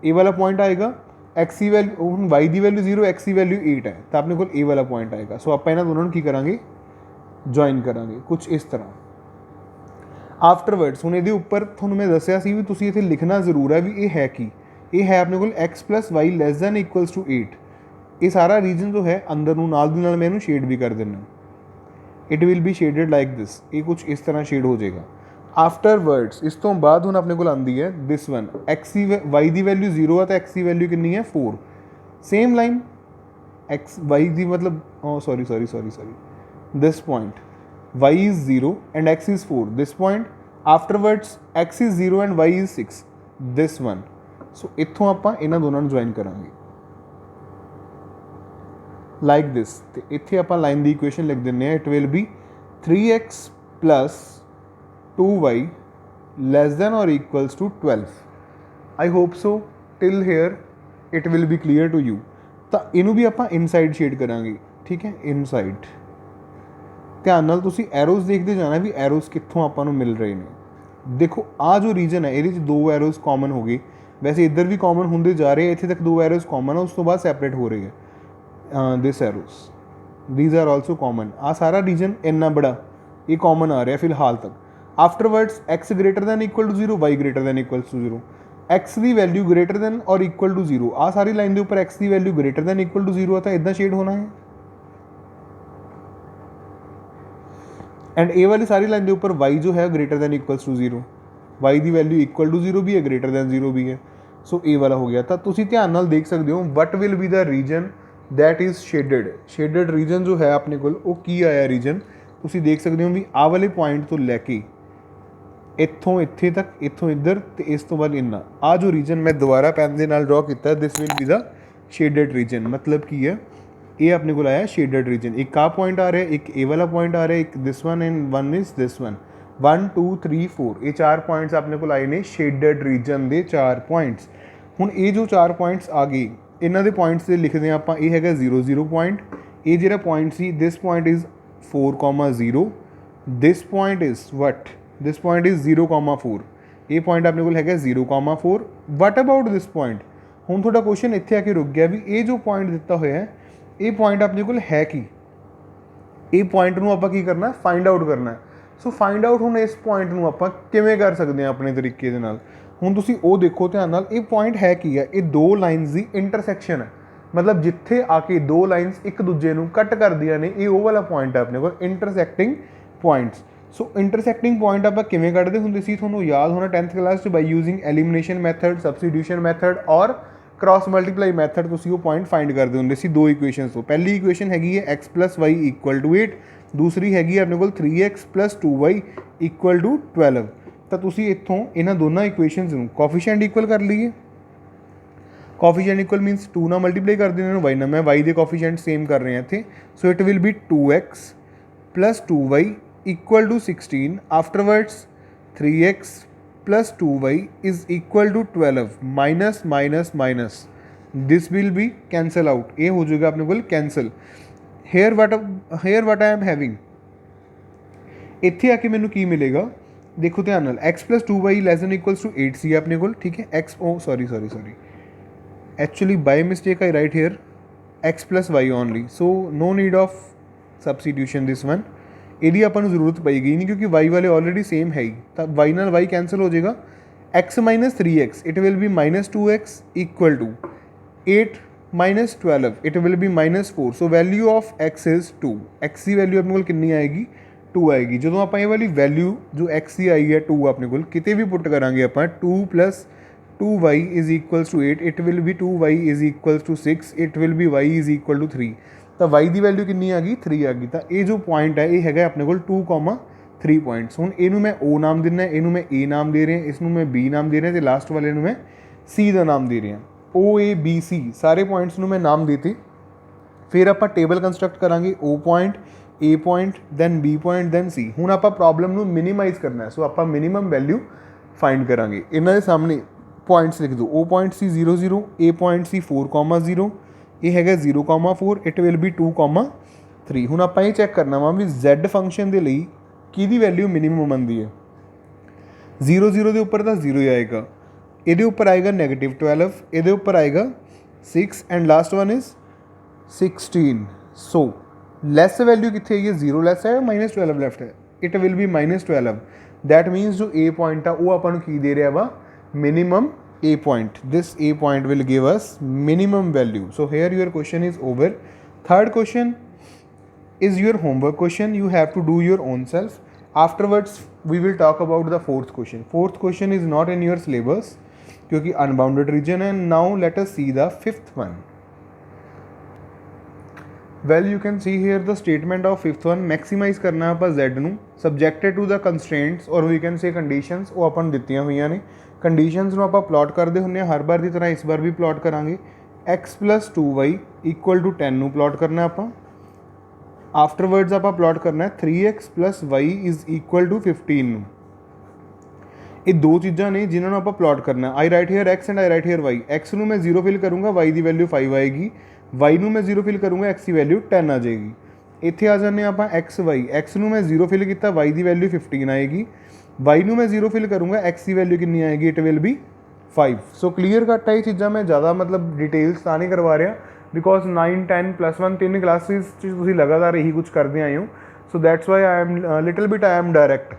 ए वाला पॉइंट आएगा। एक्स की वैल्यू हुण वाई की वैल्यू 0, एक्स की वैल्यू 8 है, तो अपने को ए वाला पॉइंट आएगा। सो आप इन्हां दोनों की करांगे, ज्वाइन करांगे कुछ इस तरह। आफ्टरवर्ड्स हुण इहदे उपर तुहानूं मैं दस्सिया सी भी तुसीं इत्थे लिखना जरूर है भी ये है कि ये है अपने को X plus Y less than equals to 8। ये सारा रीजन जो है अंदर नूं नाल दी नाल मैं इहनूं शेड भी कर देना, it will B shaded like this. ये कुछ इस तरह शेड हो जाएगा। आफ्टरवर्ड्स इस तो बाद हुण अपने को आंदी है दिस वन, एक्स की वाई की वैल्यू 0 है, तो एक्स की वैल्यू कितनी है 4। सेम लाइन एक्स वाई की मतलब sorry this point Y is 0 and X is 4, this point. Afterwards X is 0 and Y is 6, this one. So इत्थों आप इन्हां दोनों नूं ज्वाइन करांगे लाइक दिस। तो इत्थे आप लाइन की इक्वेशन लिख दें, it will be 3x plus 2y less than और equals to 12। I hope so till here it will be clear to you. तो इनू भी आप इनसाइड शेड करांगे, ठीक है, इनसाइड। ध्यान नाल तुसीं एरोज देखते जाना भी एरोज कित्थों आपां नूं मिल रहे हैं। देखो आ जो रीजन है ये दो एरोज कॉमन हो गए, वैसे इधर भी कॉमन होंगे जा रहे हैं, इत्थे तक दो एरोज कॉमन है, उस तो बाद सैपरेट हो रही है this arrows, these are also common. आ सारा रीजन इन्ना बड़ा ये कॉमन आ रहा है फिलहाल तक। Afterwards X greater than equal to 0, Y greater than equal to 0, X की वैल्यू ग्रेटर दैन और इक्वल टू 0। आ सारी लाइन के उपर एक्स की value greater than equal to 0 है, तो इदा शेड होना है। एंड ए वाली सारी लाइन के उपर वाई जो है greater than equal to 0, Y की वैल्यू इक्वल टू 0 भी है, ग्रेटर दैन 0 भी है। सो ए वाला हो गया। तो तुसीं ध्यान नाल देख सकते हो what will be the region that is shaded. Shaded region जो है अपने को वो की आया रीजन, तुसीं देख सकते हो भी आ वाले पॉइंट तो लैके इत्थों इत्थे तक, इत्थों इधर, तो इस तो बाद इन्ना आ जो रीजन मैं दोबारा पैन के नाल ड्रॉ किया, this will be the shaded region. मतलब की है ये अपने को आया शेडेड रीजन। एक आ पॉइंट आ रहा है, एक ए वाला पॉइंट आ रहा है, एक this one and one is this one. 1 2 3 4 ये 4 पॉइंट्स अपने को आए ने शेडेड रीजन के 4 पॉइंट्स। हुण ये जो 4 पॉइंट्स आ गए ਇਹਨਾਂ ਦੇ ਪੁਆਇੰਟਸ ਦੇ ਲਿਖਦੇ ਹਾਂ ਆਪਾਂ, ਇਹ ਹੈਗਾ 0 0 ਪੁਆਇੰਟ, ਇਹ ਜਿਹੜਾ point C this point is 4,0, this point is what, this point is 0,4, ਇਹ ਪੁਆਇੰਟ ਆਪਣੇ ਕੋਲ ਹੈਗਾ 0,4। ਵਟ ਅਬਾਊਟ ਦਿਸ ਪੁਆਇੰਟ, ਹੁਣ ਤੁਹਾਡਾ ਕੁਐਸਚਨ ਇੱਥੇ ਆ ਕੇ ਰੁਕ ਗਿਆ ਵੀ ਇਹ ਜੋ ਪੁਆਇੰਟ ਦਿੱਤਾ ਹੋਇਆ ਹੈ ਇਹ ਪੁਆਇੰਟ ਆਪਣੇ ਕੋਲ ਹੈ ਕੀ, ਇਹ ਪੁਆਇੰਟ ਨੂੰ ਆਪਾਂ ਕੀ ਕਰਨਾ, ਫਾਈਂਡ ਆਊਟ ਕਰਨਾ। ਸੋ ਫਾਈਂਡ ਆਊਟ ਹੁਣ ਇਸ ਪੁਆਇੰਟ ਨੂੰ ਆਪਾਂ ਕਿਵੇਂ ਕਰ ਸਕਦੇ ਹਾਂ ਆਪਣੇ ਤਰੀਕੇ ਦੇ ਨਾਲ। ਹੁਣ ਤੁਸੀਂ ਉਹ ਦੇਖੋ ਧਿਆਨ ਨਾਲ, ਇਹ ਪੁਆਇੰਟ ਹੈ ਕੀ ਹੈ, ਇਹ ਦੋ ਲਾਈਨਸ ਦੀ ਇੰਟਰਸੈਕਸ਼ਨ ਹੈ, ਮਤਲਬ ਜਿੱਥੇ ਆ ਕੇ ਦੋ ਲਾਈਨਸ ਇੱਕ ਦੂਜੇ ਨੂੰ ਕੱਟ ਕਰਦੀਆਂ ਨੇ, ਇਹ ਉਹ ਵਾਲਾ ਪੁਆਇੰਟ ਹੈ ਆਪਣੇ ਕੋਲ, ਇੰਟਰਸੈਕਟਿੰਗ ਪੁਆਇੰਟਸ। ਸੋ ਇੰਟਰਸੈਕਟਿੰਗ ਪੁਆਇੰਟ ਆਪਾਂ ਕਿਵੇਂ ਕੱਢਦੇ ਹੁੰਦੇ ਸੀ, ਤੁਹਾਨੂੰ ਯਾਦ ਹੋਣਾ 10th ਕਲਾਸ 'ਚ, by using elimination method, substitution method ਔਰ क्रॉस मल्टीप्लाई मैथड तुसी वो पॉइंट फाइंड करते होंगे सी। दो इक्वेशन तो पहली इक्वेशन हैगी है x plus Y equal to 8, दूसरी हैगी अपने को 3x plus 2y equal to 12। तो तुसी इत्थों इन्हां दोनों इक्वेशनस नूं कोफिशिएंट इक्वल कर लीए, कोफिशिएंट इक्वल मीनस 2 ना मल्टीप्लाई कर देने y ना, मैं y के कोफिशिएंट सेम कर रहे हैं इत्थे। So it will be 2x plus 2y equal to 16, afterwards 3x plus 2y is equal to 12, minus minus minus, this will be cancel out, ये हो जाएगा अपने को cancel। here what I am having, इत्थे आके मैनू की मिलेगा, देखो ध्यान नाल, x plus 2y less than equals to 8 सी अपने को, ठीक है। x oh sorry actually by mistake I write here x plus y only, so no need of substitution this one, ਇਹਦੀ ਆਪਾਂ ਨੂੰ ਜ਼ਰੂਰਤ ਪਏਗੀ ਨਹੀਂ ਕਿਉਂਕਿ y ਵਾਲੇ ਆਲਰੇਡੀ ਸੇਮ ਹੈ ਹੀ, ਤਾਂ y ਨਾਲ y ਕੈਂਸਲ ਹੋ ਜਾਏਗਾ। x minus 3x it will be minus 2x equal to 8 minus 12 it will be minus 4। So value of x is 2, x ਦੀ ਵੈਲਿਊ ਆਪਣੇ ਕੋਲ ਕਿੰਨੀ ਆਏਗੀ, 2 ਆਏਗੀ। ਜਦੋਂ ਆਪਾਂ ਇਹ ਵਾਲੀ ਵੈਲਿਊ ਜੋ x ਦੀ ਆਈ ਹੈ 2 ਆਪਣੇ ਕੋਲ ਕਿਤੇ ਵੀ ਪੁੱਟ ਕਰਾਂਗੇ ਆਪਾਂ, 2 plus 2y is equals to 8, it will be 2y is equals to 6, it will be y is equal to 3। ਤਾਂ y ਦੀ ਵੈਲਿਊ ਕਿੰਨੀ ਆ ਗਈ, 3 ਆ ਗਈ। ਤਾਂ ਇਹ ਜੋ ਪੁਆਇੰਟ ਹੈ ਇਹ ਹੈਗਾ ਆਪਣੇ ਕੋਲ 2,3 ਪੁਆਇੰਟਸ। ਹੁਣ ਇਹਨੂੰ ਮੈਂ O ਨਾਮ ਦਿੰਦਾ, ਇਹਨੂੰ ਮੈਂ A ਨਾਮ ਦੇ ਰਿਹਾ, ਇਸ ਨੂੰ ਮੈਂ B ਨਾਮ ਦੇ ਰਿਹਾ ਤੇ ਲਾਸਟ ਵਾਲੇ ਨੂੰ ਮੈਂ C ਦਾ ਨਾਮ ਦੇ ਰਿਹਾ। O A B C ਸਾਰੇ ਪੁਆਇੰਟਸ ਨੂੰ ਮੈਂ ਨਾਮ ਦੇਤੇ। ਫਿਰ ਆਪਾਂ ਟੇਬਲ ਕੰਸਟਰਕਟ ਕਰਾਂਗੇ, O point, A point, then B point, then C। ਹੁਣ ਆਪਾਂ ਪ੍ਰੋਬਲਮ ਨੂੰ ਮਿਨੀਮਾਈਜ਼ ਕਰਨਾ ਹੈ, ਸੋ ਆਪਾਂ ਮਿਨੀਮਮ ਵੈਲਿਊ ਫਾਈਂਡ ਕਰਾਂਗੇ। ਇਹਨਾਂ ਦੇ ਸਾਹਮਣੇ ਪੁਆਇੰਟਸ ਲਿਖ ਦਿਓ, O ਪੁਆਇੰਟ ਸੀ 0 0, A ਪੁਆਇੰਟ ਸੀ 4,0, ਇਹ ਹੈਗਾ 0,4, ਇਟ ਵਿਲ ਬੀ 2,3। ਹੁਣ ਆਪਾਂ ਇਹ ਚੈੱਕ ਕਰਨਾ ਵਾ ਵੀ z ਫੰਕਸ਼ਨ ਦੇ ਲਈ ਕਿਹਦੀ ਵੈਲਿਊ ਮਿਨੀਮਮ ਆਉਂਦੀ ਹੈ। 0 0 ਦੇ ਉੱਪਰ ਤਾਂ 0 ਹੀ ਆਏਗਾ, ਇਹਦੇ ਉੱਪਰ ਆਏਗਾ -12, ਇਹਦੇ ਉੱਪਰ ਆਏਗਾ 6 and last one is 16। So less value ਕਿੱਥੇ ਹੈਗੀ, 0 ਲੈਸ ਹੈ, -12 ਲੈਫਟ ਹੈ, it will be -12। That means ਜੋ A ਪੁਆਇੰਟ ਆ ਉਹ ਆਪਾਂ ਨੂੰ ਕੀ ਦੇ ਰਿਹਾ ਵਾ, minimum A point. This A point will give us minimum value. So here your question is over. Third question is your homework question. You have to do your own self. Afterwards we will talk about the fourth question. Fourth question is not in your syllabus क्योंकि unbounded region है. Now let us see the fifth one. Well, you can see here the statement of fifth one. Maximize करना है ਆਪਾਂ z ਨੂੰ subjected to the constraints or we can say conditions, ਉਹ ਆਪਾਂ ਨੂੰ ਦਿੱਤੀਆਂ ਹੋਈਆਂ ਨੇ। ਕੰਡੀਸ਼ਨਸ ਨੂੰ ਆਪਾਂ ਪਲਾਟ ਕਰਦੇ ਹੁੰਦੇ ਹਾਂ ਹਰ ਵਾਰ ਦੀ ਤਰ੍ਹਾਂ ਇਸ ਵਾਰ ਵੀ ਪਲਾਟ ਕਰਾਂਗੇ। x plus 2y equal to 10 ਨੂੰ ਪਲਾਟ ਕਰਨਾ ਆਪਾਂ। ਆਫਟਰਵਰਡਸ ਆਪਾਂ ਪਲਾਟ ਕਰਨਾ 3x plus y is equal to 15 ਨੂੰ। ਇਹ ਦੋ ਚੀਜ਼ਾਂ ਨੇ ਜਿਨ੍ਹਾਂ ਨੂੰ ਆਪਾਂ ਪਲਾਟ ਕਰਨਾ। I write here x and I write here y। x ਨੂੰ ਮੈਂ 0 ਫਿਲ ਕਰੂੰਗਾ, y ਦੀ ਵੈਲਿਊ 5 ਆਏਗੀ। y ਨੂੰ ਮੈਂ 0 ਫਿਲ ਕਰੂੰਗਾ, x ਦੀ ਵੈਲਿਊ 10 ਆ ਜਾਏਗੀ। ਇੱਥੇ ਆ ਜਾਂਦੇ ਆਪਾਂ x y। x ਨੂੰ ਮੈਂ 0 ਫਿਲ ਕੀਤਾ, y ਦੀ ਵੈਲਿਊ 15 ਆਏਗੀ। y ਨੂੰ ਮੈਂ 0 ਫਿਲ ਕਰੂੰਗਾ, x ਦੀ ਵੈਲਿਊ ਕਿੰਨੀ ਆਏਗੀ, it will B 5। So clear cut ਹੈ ਇਹ ਚੀਜ਼ਾਂ। ਮੈਂ ਜ਼ਿਆਦਾ ਮਤਲਬ ਡਿਟੇਲਸ ਤਾਂ ਨਹੀਂ ਕਰਵਾ ਰਿਹਾ ਬਿਕੋਜ਼ 9 10 +1 3 ਕਲਾਸਿਸ 'ਚ ਤੁਸੀਂ ਲਗਾਤਾਰ ਇਹੀ ਕੁਝ ਕਰਦੇ ਆਏ ਹੋ। So that's why I am little bit I am direct.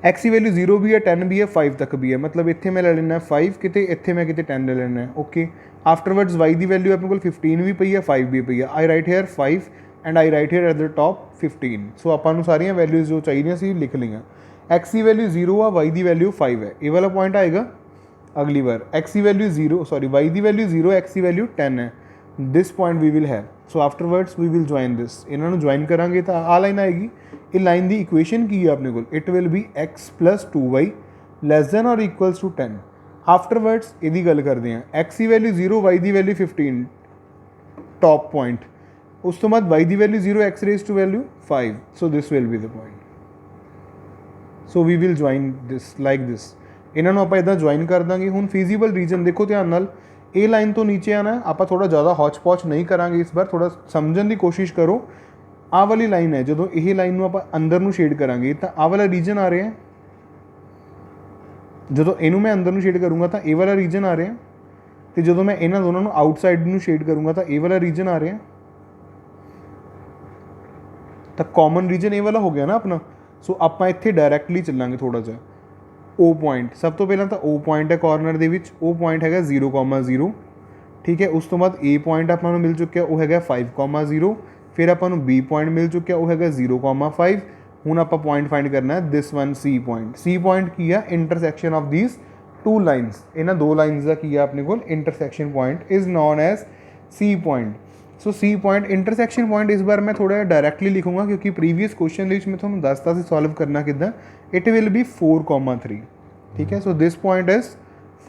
x ਦੀ ਵੈਲਿਊ 0 ਵੀ ਹੈ, 10 ਵੀ ਹੈ, 5 ਤੱਕ ਵੀ ਹੈ। ਮਤਲਬ ਇੱਥੇ ਮੈਂ ਲੈ ਲੈਣਾ 5 ਕਿਤੇ, ਇੱਥੇ ਮੈਂ ਕਿਤੇ 10 ਲੈ ਲੈਣਾ। ਓਕੇ, ਆਫਟਰਵਰਡਸ y ਦੀ ਵੈਲਿਊ ਆਪਣੇ ਕੋਲ 15 ਵੀ ਪਈ ਹੈ, 5 ਵੀ ਪਈ ਹੈ। I write here 5 and I write here at the top 15। So ਆਪਾਂ ਨੂੰ ਸਾਰੀਆਂ ਵੈਲਿਊਜ਼ ਜੋ ਚਾਹੀਦੀਆਂ ਸੀ ਲਿਖ ਲਈਆਂ। x ਦੀ ਵੈਲਿਊ 0 ਆ, y ਦੀ ਵੈਲਿਊ 5 ਹੈ। ਇਹ ਵਾਲਾ ਪੁਆਇੰਟ ਆਏਗਾ ਅਗਲੀ ਵਾਰ। x ਦੀ ਵੈਲਿਊ 0 ਸੌਰੀ y ਦੀ ਵੈਲਿਊ 0, x ਦੀ ਵੈਲਿਊ 10 ਹੈ। This point we will have. So afterwards we will join this. ਇਹਨਾਂ ਨੂੰ ਜੁਆਇਨ ਕਰਾਂਗੇ ਤਾਂ ਆਹ ਲਾਈਨ ਆਏਗੀ। ਇਹ ਲਾਈਨ ਦੀ ਇਕੁਏਸ਼ਨ ਕੀ ਹੈ ਆਪਣੇ ਕੋਲ, it will be x plus 2y less than or equals to 10। Afterwards ਇਹਦੀ ਗੱਲ ਕਰਦੇ ਹਾਂ। x ਦੀ ਵੈਲਿਊ 0, y ਦੀ ਵੈਲਿਊ 15 ਟॉप ਪੁਆਇੰਟ। ਉਸ ਤੋਂ ਬਾਅਦ y ਦੀ value 0, x raise to value 5। So this will be the point. So we will join this like this. ਇਹਨਾਂ ਨੂੰ ਆਪਾਂ ਇੱਦਾਂ ਜੁਆਇਨ ਕਰ ਦਾਂਗੇ। ਹੁਣ ਫਿਜ਼ੀਬਲ ਰੀਜਨ ਦੇਖੋ ਧਿਆਨ ਨਾਲ, ਇਹ ਲਾਈਨ ਤੋਂ ਨੀਚੇ ਆਣਾ। ਆਪਾਂ ਥੋੜਾ ਜ਼ਿਆਦਾ ਹੌਚ ਪੌਚ ਨਹੀਂ ਕਰਾਂਗੇ ਇਸ ਵਾਰ, ਥੋੜਾ ਸਮਝਣ ਦੀ ਕੋਸ਼ਿਸ਼ ਕਰੋ। ਆਹ ਵਾਲੀ ਲਾਈਨ ਹੈ, ਜਦੋਂ ਇਹ ਲਾਈਨ ਨੂੰ ਆਪਾਂ ਅੰਦਰ ਨੂੰ ਸ਼ੇਡ ਕਰਾਂਗੇ ਤਾਂ ਆਹ ਵਾਲਾ ਰੀਜਨ ਆ ਰਿਹਾ, ਜਦੋਂ ਇਹਨੂੰ ਮੈਂ ਅੰਦਰ ਨੂੰ ਸ਼ੇਡ ਕਰੂੰਗਾ ਤਾਂ ਇਹ ਵਾਲਾ ਰੀਜਨ ਆ ਰਿਹਾ, ਤੇ ਜਦੋਂ ਮੈਂ ਇਹਨਾਂ ਦੋਨਾਂ ਨੂੰ ਆਊਟਸਾਈਡ ਨੂੰ ਸ਼ੇਡ ਕਰੂੰਗਾ ਤਾਂ ਇਹ ਵਾਲਾ ਰੀਜਨ ਆ ਰਿਹਾ। ਤਾਂ ਕਾਮਨ ਰੀਜਨ ਇਹ ਵਾਲਾ ਹੋ ਗਿਆ ਨਾ ਆਪਣਾ। ਸੋ ਆਪਾਂ ਇੱਥੇ ਡਾਇਰੈਕਟਲੀ ਚੱਲਾਂਗੇ ਥੋੜਾ ਜਿਹਾ। O ਪੁਆਇੰਟ, ਸਭ ਤੋਂ ਪਹਿਲਾਂ ਤਾਂ O ਪੁਆਇੰਟ ਹੈ ਕਾਰਨਰ ਦੇ ਵਿੱਚ, ਉਹ ਪੁਆਇੰਟ ਹੈਗਾ 0,0, ਠੀਕ ਹੈ। ਉਸ ਤੋਂ ਬਾਅਦ A ਪੁਆਇੰਟ ਆਪਾਂ ਨੂੰ ਮਿਲ ਚੁੱਕਿਆ, ਉਹ ਹੈਗਾ 5,0। ਫਿਰ ਆਪਾਂ ਨੂੰ B ਪੁਆਇੰਟ ਮਿਲ ਚੁੱਕਿਆ, ਉਹ ਹੈਗਾ 0,5। ਹੁਣ ਆਪਾਂ ਪੁਆਇੰਟ ਫਾਈਂਡ ਕਰਨਾ ਹੈ this one C point. C point ਕੀ ਆ? Intersection of these two lines. ਇਹਨਾਂ ਦੋ ਲਾਈਨਸ ਦਾ ਕੀ ਆ ਆਪਣੇ ਕੋਲ? Intersection point is known as C point. So C point intersection point ਇਸ ਵਾਰ ਮੈਂ ਥੋੜਾ ਜਿਹਾ ਡਾਇਰੈਕਟਲੀ ਲਿਖੂੰਗਾ, ਕਿਉਂਕਿ ਪ੍ਰੀਵੀਅਸ ਕੁਐਸਚਨ ਦੇ ਵਿੱਚ ਮੈਂ ਤੁਹਾਨੂੰ ਦੱਸਤਾ ਸੀ ਸੋਲਵ ਕਰਨਾ ਕਿੱਦਾਂ। ਇਟ ਵਿਲ ਬੀ 4,3, ਠੀਕ ਹੈ। So this point is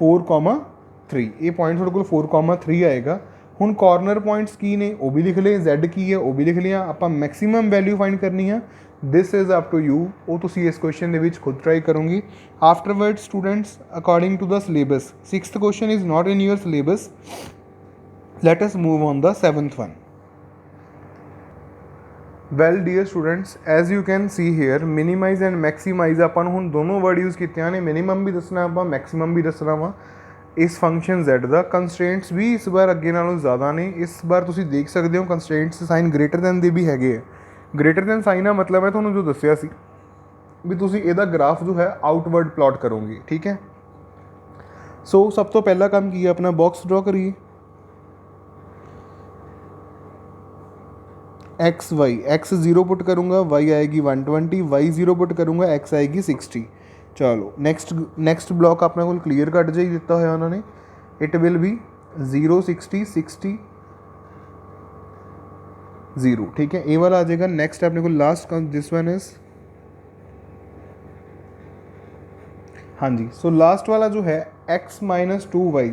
4,3। ਇਹ ਪੁਆਇੰਟ ਤੁਹਾਡੇ ਕੋਲ 4,3 ਆਏਗਾ। ਹੁਣ ਕਾਰਨਰ ਪੁਆਇੰਟਸ ਕੀ ਨੇ ਉਹ ਵੀ ਲਿਖ ਲਏ, Z ਕੀ ਹੈ ਉਹ ਵੀ ਲਿਖ ਲਿਆ। ਆਪਾਂ ਮੈਕਸਿਮਮ ਵੈਲਿਊ ਫਾਈਂਡ ਕਰਨੀ ਆ। This is up to you, ਉਹ ਤੁਸੀਂ ਇਸ ਕੁਐਸਚਨ ਦੇ ਵਿੱਚ ਖੁਦ ਟਰਾਈ ਕਰੋਗੇ। Afterward students, according to the syllabus, 6th question is not in your syllabus. Let us move on the 7th one. Well dear students, as you can see here, minimize and maximize ਆਪਾਂ ਨੂੰ ਹੁਣ ਦੋਨੋਂ word use ਕੀਤਿਆਂ ਨੇ। Minimum ਵੀ ਦੱਸਣਾ ਆਪਾਂ, maximum ਵੀ ਦੱਸਣਾ ਵਾ ਇਸ ਫੰਕਸ਼ਨ z ਦਾ। ਕੰਸਟ੍ਰੇਂਟਸ ਵੀ ਇਸ ਵਾਰ ਅੱਗੇ ਨਾਲੋਂ ਜ਼ਿਆਦਾ ਨੇ। ਇਸ ਵਾਰ ਤੁਸੀਂ ਦੇਖ ਸਕਦੇ ਹੋ ਕੰਸਟ੍ਰੇਂਟਸ ਸਾਈਨ ਗ੍ਰੇਟਰ ਦੈਨ ਦੇ ਵੀ ਹੈਗੇ ਆ। ਗ੍ਰੇਟਰ ਦੈਨ ਸਾਈਨ ਦਾ ਮਤਲਬ ਹੈ ਤੁਹਾਨੂੰ ਜੋ ਦੱਸਿਆ ਸੀ ਵੀ ਤੁਸੀਂ ਇਹਦਾ ਗ੍ਰਾਫ ਜੋ ਹੈ ਆਊਟਵਰਡ ਪਲਾਟ ਕਰੋਗੇ, ਠੀਕ ਹੈ। ਸੋ ਸਭ ਤੋਂ ਪਹਿਲਾ ਕੰਮ ਕੀ ਹੈ ਆਪਣਾ? ਬਾਕਸ ਡਰਾ ਕਰੀਏ। एक्स वाई, एक्स 0 पुट करूँगा, वाई आएगी 120, वाई 0 पुट करूँगा, एक्स आएगी 60। चलो नेक्स्ट ब्लॉक अपने को क्लीयर कट जाए दिता है उन्होंने। इट विल बी 0 60 60 0, ठीक है। ए वाला आ जाएगा। नेक्स्ट अपने को लास्ट दिस वन इज, हाँ जी। सो लास्ट वाला जो है x minus 2y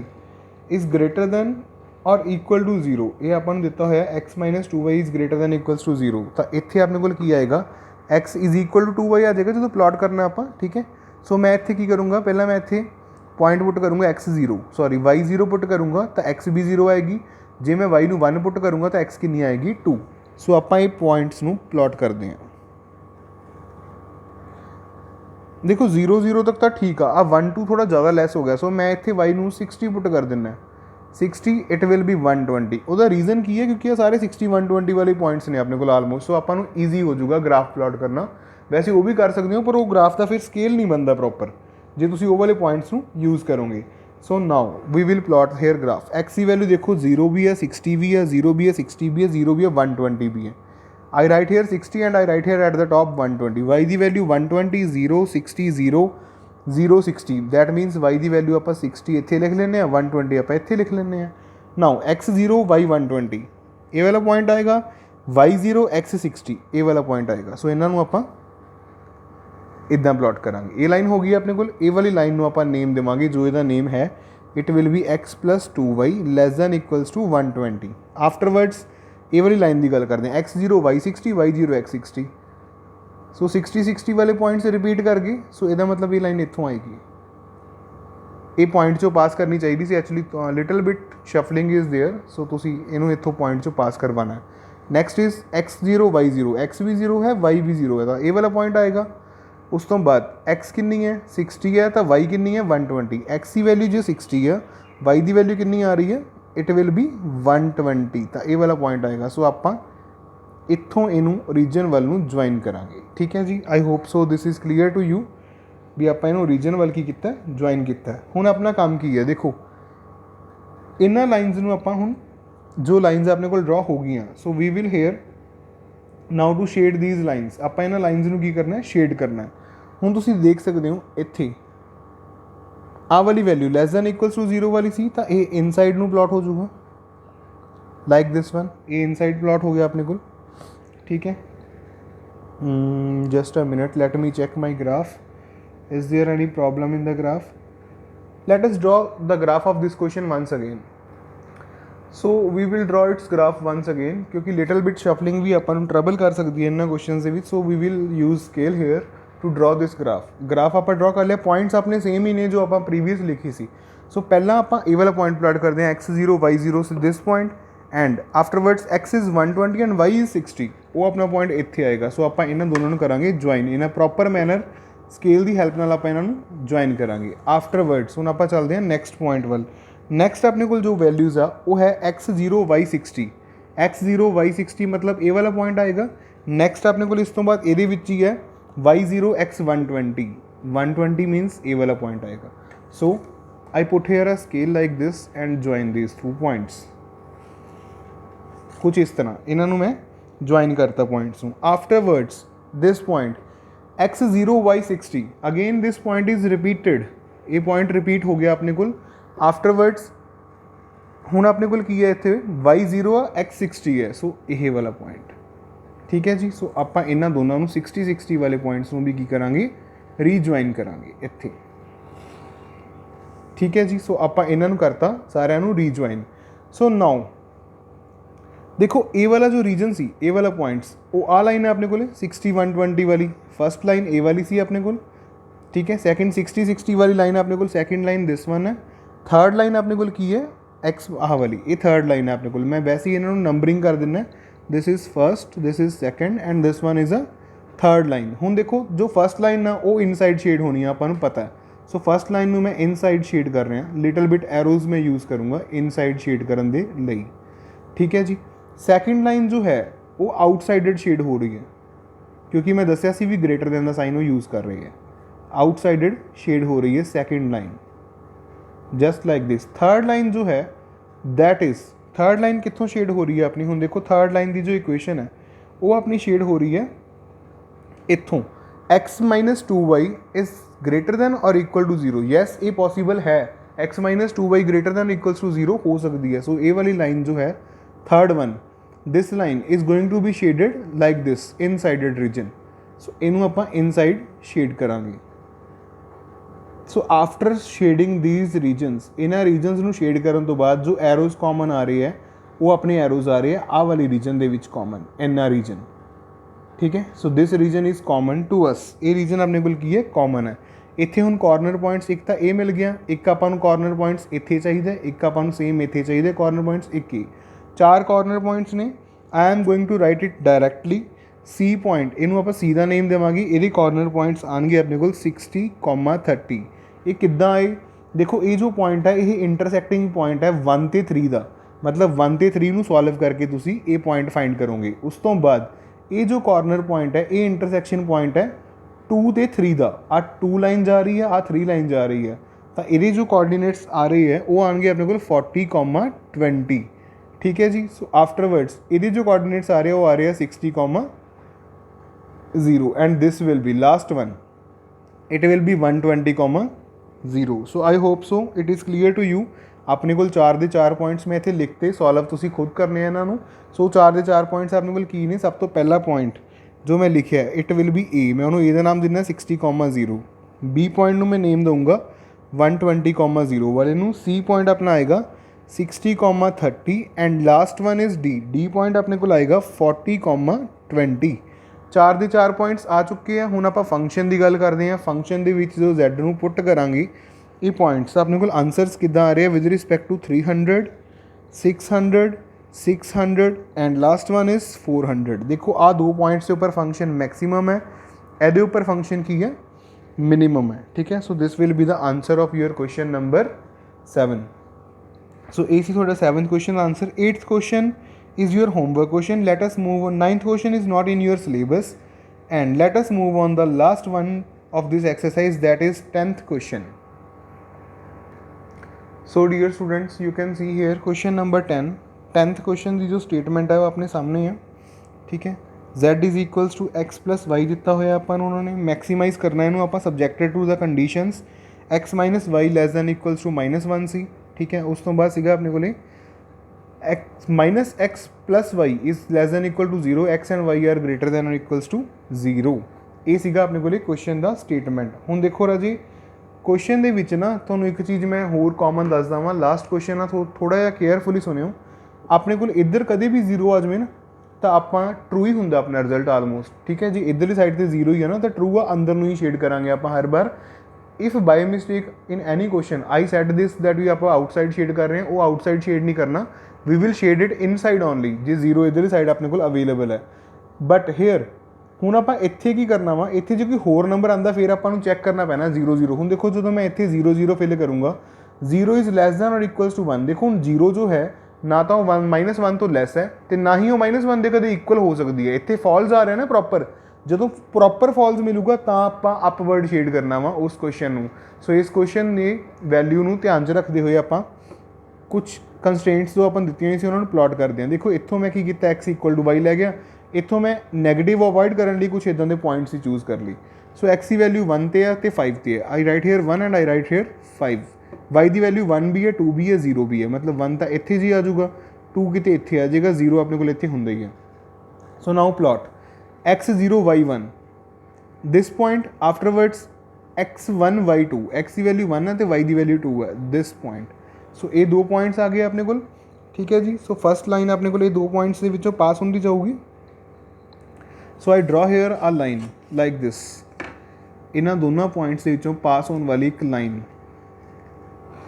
is greater than और इक्वल टू 0, ये अपन दिता है x minus 2y is greater than equals to 0। तो इतने अपने को की आएगा x is equal to 2y आ जाएगा जो प्लॉट करना आप, ठीक है। सो मैं इतने की करूँगा, पहला मैं इतने पॉइंट पुट करूँगा x 0, सॉरी y 0 पुट करूँगा तो x भी 0 आएगी। जे मैं y नू 1 पुट करूँगा तो x कितनी आएगी 2। सो आप ये पॉइंट्स नू प्लॉट करते हैं। देखो 0 0 तक तो ठीक है, आ 1 2 थोड़ा ज़्यादा लैस हो गया। सो मैं इतने y नू 60 पुट कर देना, 60 इट विल बी 120। ਉਹਦਾ ਰੀਜ਼ਨ ਕੀ ਹੈ? ਕਿਉਂਕਿ ਇਹ ਸਾਰੇ 60 120 ਵਾਲੇ ਪੁਆਇੰਟਸ ਨੇ ਆਪਣੇ ਕੋਲ ਆਲਮੋਸਟ। ਸੋ ਆਪਾਂ ਨੂੰ ਈਜ਼ੀ ਹੋ ਜਾਊਗਾ ਗ੍ਰਾਫ ਪਲਾਟ ਕਰਨਾ। ਵੈਸੇ ਉਹ ਵੀ ਕਰ ਸਕਦੇ ਹੋ, ਪਰ ਉਹ ਗ੍ਰਾਫ ਦਾ ਫਿਰ ਸਕੇਲ ਨਹੀਂ ਬਣਦਾ ਪ੍ਰੋਪਰ ਜੇ ਤੁਸੀਂ ਉਹ ਵਾਲੇ ਪੁਆਇੰਟਸ ਨੂੰ ਯੂਜ਼ ਕਰੋਗੇ। So now we will plot here graph. X ਦੀ ਵੈਲਿਊ ਦੇਖੋ 0 ਵੀ ਹੈ, 60 ਵੀ ਹੈ, 0 ਵੀ ਹੈ, 60 ਵੀ ਹੈ, 0 ਵੀ ਹੈ, 120 ਵੀ ਹੈ। I write here 60 and I write here at the top 120। Y की वैल्यू 120 0 60 0 0 60, दैट मीनस वाई की वैल्यू आप 60 इतने लिख लें, 120 आप इतने लिख लें। नाउ x 0 y 120 ये वाला पॉइंट आएगा, y 0 x 60 ये वाला पॉइंट आएगा। सो इन्हों आप इदा प्लॉट करांगे। ये लाइन हो गई अपने को। ये वाली लाइन आप नेम देवांगे, जो इसका नेम है it will be x plus 2y less than equals to 120। Afterwards ये वाली लाइन की गल करते हैं, x 0 y 60 y 0 x 60। सो 60 60 वाले पॉइंट से रिपीट करके, सो इसका मतलब ये लाइन इतों आएगी। ये पॉइंट चो पास करनी चाहिए सी actually, little bit shuffling is there. So तुसी इनू इतों पॉइंट चो पास करवाना है। Next is x 0 y 0, x भी 0 है y भी 0 है, तो ये वाला पॉइंट आएगा। उस तो बाद x कितनी है 60 है, तो y कितनी है 120। x की वैल्यू जो 60 है, y की वैल्यू कितनी आ रही है, इट विल बी 120, तो ये वाला पॉइंट आएगा। सो आप इत्थों इनू रीजन वाल नू ज्वाइन करांगे, ठीक है जी। I hope so this is clear to you भी आप रीजन वाल की किया ज्वाइन किया। हुण अपना काम की है, देखो इन्हां लाइनस नूं आपां हुण जो लाइनस अपने को ड्रॉ हो गई, so we will here now to shade these lines. आपां इन्हां लाइनस नूं की करना है, शेड करना है। हुण तुसीं देख सकते हो इत्थे आ वाली value less than equals to 0 वाली सी, तो ये इनसाइड नूं प्लॉट हो जाऊगा लाइक दिस वन। ये इनसाइड प्लॉट हो गया अपने को, ठीक है। Just a minute, let me check my graph. Is there any problem in the graph? Let us draw the graph of this question once again. So we will draw its graph once again, क्योंकि little bit shuffling भी अपन trouble कर सकती है इन्ना question से भी। So we will use scale here to draw this graph. Graph आप draw कर लिया, points अपने same ही ने जो आप previous लिखी सी। सो पहला आप ए वाला पॉइंट प्लॉट करते हैं x0 y0 से this point and afterwards x is 120 and y is 60 वो अपना पॉइंट इत्थे आएगा। सो आप इन्होंने दोनों को करांगे join in a proper manner scale की हेल्प नाल आप इन्होंने ज्वाइन करांगे। आफ्टरवर्ड्स हुण आप चलते हैं नैक्सट पॉइंट वाल। नैक्सट अपने को जो वैल्यूज़ आ वो है x0 y60 x0 y60 मतलब ए वाला पॉइंट आएगा। नैक्सट अपने को इस तो बाद ये ही है y0 x120 120 मीनस ए वाला पॉइंट आएगा। So I put here a scale like this and join this 2 points कुछ इस तरह इन्होंने मैं ज्वाइन करता पॉइंट्स हूँ। Afterwards this point x0 y60 again this point is repeated ये पॉइंट रिपीट हो गया अपने को। आफ्टरवर्ड्स हुण अपने को की है इत्थे y0 x60 है सो यह वाला पॉइंट ठीक है जी। सो आप इन्होंने दोनों 60 वाले पॉइंट्स भी की करांगे रीज्वाइन करांगे इत्थे ठीक है जी। सो आप इन्हों करता सारिਆਂ ਨੂੰ रीज्वाइन। सो नाउ देखो ए वाला जो रीजन सी ए वाला पॉइंट्स वो आ लाइन है अपने को 60 120 वाली फर्स्ट लाइन ए वाली सी अपने को ठीक है। सैकेंड 60 60 वाली लाइन है अपने को सैकेंड लाइन दिस वन है। थर्ड लाइन अपने को की है एक्स आह वाली ये थर्ड लाइन है अपने को। मैं वैसे ही इन्होंने नंबरिंग कर देना this is first this is second and this one is a third line. हुण देखो जो फर्स्ट लाइन ना वो इनसाइड शेड होनी है आपको पता है। सो फर्स्ट लाइन में मैं इनसाइड शेड कर रहा लिटल बिट एरोज में यूज़ करूँगा इनसाइड शेड करने के लिए ठीक है जी। सैकेंड लाइन जो है वो आउटसाइडेड शेड हो रही है क्योंकि मैं दसिया सी भी ग्रेटर दैन द साइन वो यूज़ कर रही है आउटसाइडेड शेड हो रही है second line just like this. Third line जो है दैट इज़ थर्ड लाइन कितों शेड हो रही है अपनी हुण देखो थर्ड लाइन की जो इक्वेशन है वो अपनी शेड हो रही है इत्थों x - 2y is greater than और इक्वल टू 0 यस ये पॉसीबल है x - 2y greater than equals to 0 हो सकती है। सो ये वाली लाइन जो है third one this line is going to be shaded like this inside the region. So इनू आप इनसाइड शेड करांगे। So after shading these regions इन्होंने रीजनस में शेड करने तो बाद जो एरोज कॉमन आ रही है वो अपने एरोज आ रहे हैं आ वाली रीजन के कॉमन एना रीजन ठीक है। So this region is common to us ये रीजन अपने को की है कॉमन है। इत्थे हुण कॉर्नर पॉइंट्स एक तो ये मिल गया एक आपां कॉर्नर पॉइंट्स इत्थे चाहिए एक आपां सेम इत्थे चाहिए कॉर्नर पॉइंट्स एक ही 4 कॉर्नर पॉइंट्स ने। I am going to write it directly C point इनू आप सी का नेम देवांगे ये कॉर्नर पॉइंट्स आएंगे अपने को 60, 30 ये किद्दां आए देखो ये जो पॉइंट है ये इंटरसैक्टिंग पॉइंट है 1 ते 3 का मतलब 1 ते 3 सॉल्व करके तुसी ये पॉइंट फाइंड करोगे। उस तो बाद ये जो कॉर्नर पॉइंट है ये इंटरसैक्शन पॉइंट है 2 ते 3 का आ 2 लाइन जा रही है आ 3 लाइन जा रही है तो ये जो कोऑर्डिनेट्स आ रही है वो आएंगे अपने को 40, 20 ठीक है जी। सो आफ्टरवर्ड्स ये जो कोऑर्डिनेट्स आ रहे हैं वो आ रहे हैं 60, 0 and this will be last one it will be 120, 0। So I hope so it is clear to you. अपने को 4 के 4 पॉइंट्स मैं इतने लिखते सॉल्व तुसी खुद करने इन्हों। सो 4 के 4 पॉइंट्स अपने को की ने सब तो पहला पॉइंट जो मैं लिखा है इट विल बी ए मैं उन्होंने ए नाम देना 60, 0। बी पॉइंट में नेम दूंगा 120, 0 वाले सी पॉइंट अपना आएगा 60, 30 and last one is D D point अपने को आएगा 40, 20। 4 के 4 पॉइंट्स आ चुके हैं। हुण आप फंक्शन की गल करते हैं फंक्शन के जो Z नूं पुट करांगे ये पॉइंट्स अपने को आंसरस किद्दां आ रहे हैं with respect to 300, 600, 600 and last one is 400। देखो आ 2 पॉइंट्स के उपर फंक्शन मैक्सीमम है एदे उपर फंक्शन की है मिनिमम है ठीक है। So this will be the answer of your question number 7। सो ये थोड़ा 7th question answer. 8th question is your homework question. Let us move on. 9th question is not in your syllabus and let us move on the last one of this exercise that is 10th question. So dear students you can see here question number 10 10th question की जो statement है वो अपने सामने है ठीक है। z is equals to x plus y दिता होया अपन उन्होंने मैक्सीमाइज करना है आप subjected to the conditions x minus y less than equals to -1 सी ठीक है। उस तो बाद सीगा अपने को x minus x plus y is less than equal to 0 x and y are greater than or equals to 0 ये सीगा अपने को क्वेश्चन का स्टेटमेंट। हुण देखो राजी क्वेश्चन दे विच ना तुहानूं एक चीज़ मैं होर कॉमन दस देवां लास्ट क्वेश्चन आ थोड़ा जिहा केयरफुली सुनियो अपने को इधर कदे भी 0 आ जाए ना तो आप ट्रू ही हुंदा अपना रिजल्ट आलमोस्ट ठीक है जी। इधरली साइड से 0 ही है ना तो ट्रू आ अंदर नूं ही शेड करांगे आप हर बार if by mistake in any question I said this that भी आप आउटसाइड शेड कर रहे हैं, वो आउटसाइड शेड नहीं करना, we will shade it inside only जे जीरो इधर साइड अपने को अवेलेबल है। बट हेयर ਹੁਣ ਆਪਾਂ ਇੱਥੇ ਕੀ ਕਰਨਾ ਵਾ, ਇੱਥੇ ਜੇ ਕੋਈ ਹੋਰ ਨੰਬਰ ਆਉਂਦਾ ਫਿਰ ਆਪਾਂ ਨੂੰ ਚੈੱਕ ਕਰਨਾ ਪੈਣਾ 0 ਹੁਣ ਦੇਖੋ ਜਦੋਂ ਮੈਂ ਇੱਥੇ 0 ਫਿਲ ਕਰੂੰਗਾ 0 is less than or equals to 1, ਦੇਖੋ ਹੁਣ 0 ਜੋ ਹੈ ਨਾ ਤਾਂ ਉਹ -1 ਤੋਂ ਲੈਸ ਹੈ ਤੇ ਨਾ ਹੀ ਉਹ -1 ਦੇ ਕਦੇ ਇਕੁਅਲ ਹੋ ਸਕਦੀ ਹੈ। ਇੱਥੇ ਫਾਲਸ ਆ ਰਿਹਾ ਨਾ ਪ੍ਰੋਪਰ, ਜਦੋਂ ਪ੍ਰੋਪਰ ਫਾਲਸ ਮਿਲੂਗਾ ਤਾਂ ਆਪਾਂ ਅਪਵਰਡ ਸ਼ੇਡ ਕਰਨਾ ਵਾ ਉਸ ਕੁਐਸਚਨ ਨੂੰ। ਸੋ ਇਸ ਕੁਐਸਚਨ ਦੀ ਵੈਲਿਊ ਨੂੰ ਧਿਆਨ 'ਚ ਰੱਖਦੇ ਹੋਏ ਆਪਾਂ ਕੁਛ ਕੰਸਟ੍ਰੇਂਟਸ ਜੋ ਆਪਾਂ ਦਿੱਤੀਆਂ ਹੋਈਆਂ ਸੀ ਉਹਨਾਂ ਨੂੰ ਪਲਾਟ ਕਰਦੇ ਹਾਂ। ਦੇਖੋ ਇੱਥੋਂ ਮੈਂ ਕੀ ਕੀਤਾ, x = y ਲੈ ਗਿਆ, ਇੱਥੋਂ ਮੈਂ ਨੈਗੇਟਿਵ ਅਵੋਇਡ ਕਰਨ ਲਈ ਕੁਛ ਇੱਦਾਂ ਦੇ ਪੁਆਇੰਟਸ ਹੀ ਚੂਜ਼ ਕਰ ਲਈ। ਸੋ x ਦੀ ਵੈਲਿਊ 1 ਤੇ ਆ ਤੇ 5 ਤੇ ਹੈ, I write here 1 and I write here 5। y ਦੀ ਵੈਲਿਊ 1 ਵੀ ਹੈ 2 ਵੀ ਹੈ 0 ਵੀ ਹੈ, ਮਤਲਬ 1 ਤਾਂ ਇੱਥੇ ਜੀ ਆ ਜਾਊਗਾ, 2 ਕਿਤੇ ਇੱਥੇ ਆ ਜਾਏਗਾ, 0 ਆਪਣੇ ਕੋਲ ਇੱਥੇ ਹੁੰਦਾ ਹੀ ਹੈ। So now plot x0 y1 this point afterwards x1 y2, x ਦੀ ਵੈਲਿਊ 1 ਹੈ ਤੇ y ਦੀ ਵੈਲਿਊ 2 ਹੈ, ਦਿਸ ਪੁਆਇੰਟ। ਸੋ ਇਹ ਦੋ ਪੁਆਇੰਟਸ ਆ ਗਏ ਆਪਣੇ ਕੋਲ, ਠੀਕ ਹੈ ਜੀ। ਸੋ ਫਸਟ ਲਾਈਨ ਆਪਣੇ ਕੋਲ ਇਹ ਦੋ ਪੁਆਇੰਟਸ ਦੇ ਵਿੱਚੋਂ ਪਾਸ ਹੁੰਦੀ ਜਾਊਗੀ। ਸੋ ਆਈ ਡਰਾ ਹੇਅਰ ਆ ਲਾਈਨ ਲਾਈਕ ਦਿਸ, ਇਹਨਾਂ ਦੋਨਾਂ ਪੁਆਇੰਟਸ ਦੇ ਵਿੱਚੋਂ ਪਾਸ ਹੋਣ ਵਾਲੀ ਇੱਕ ਲਾਈਨ,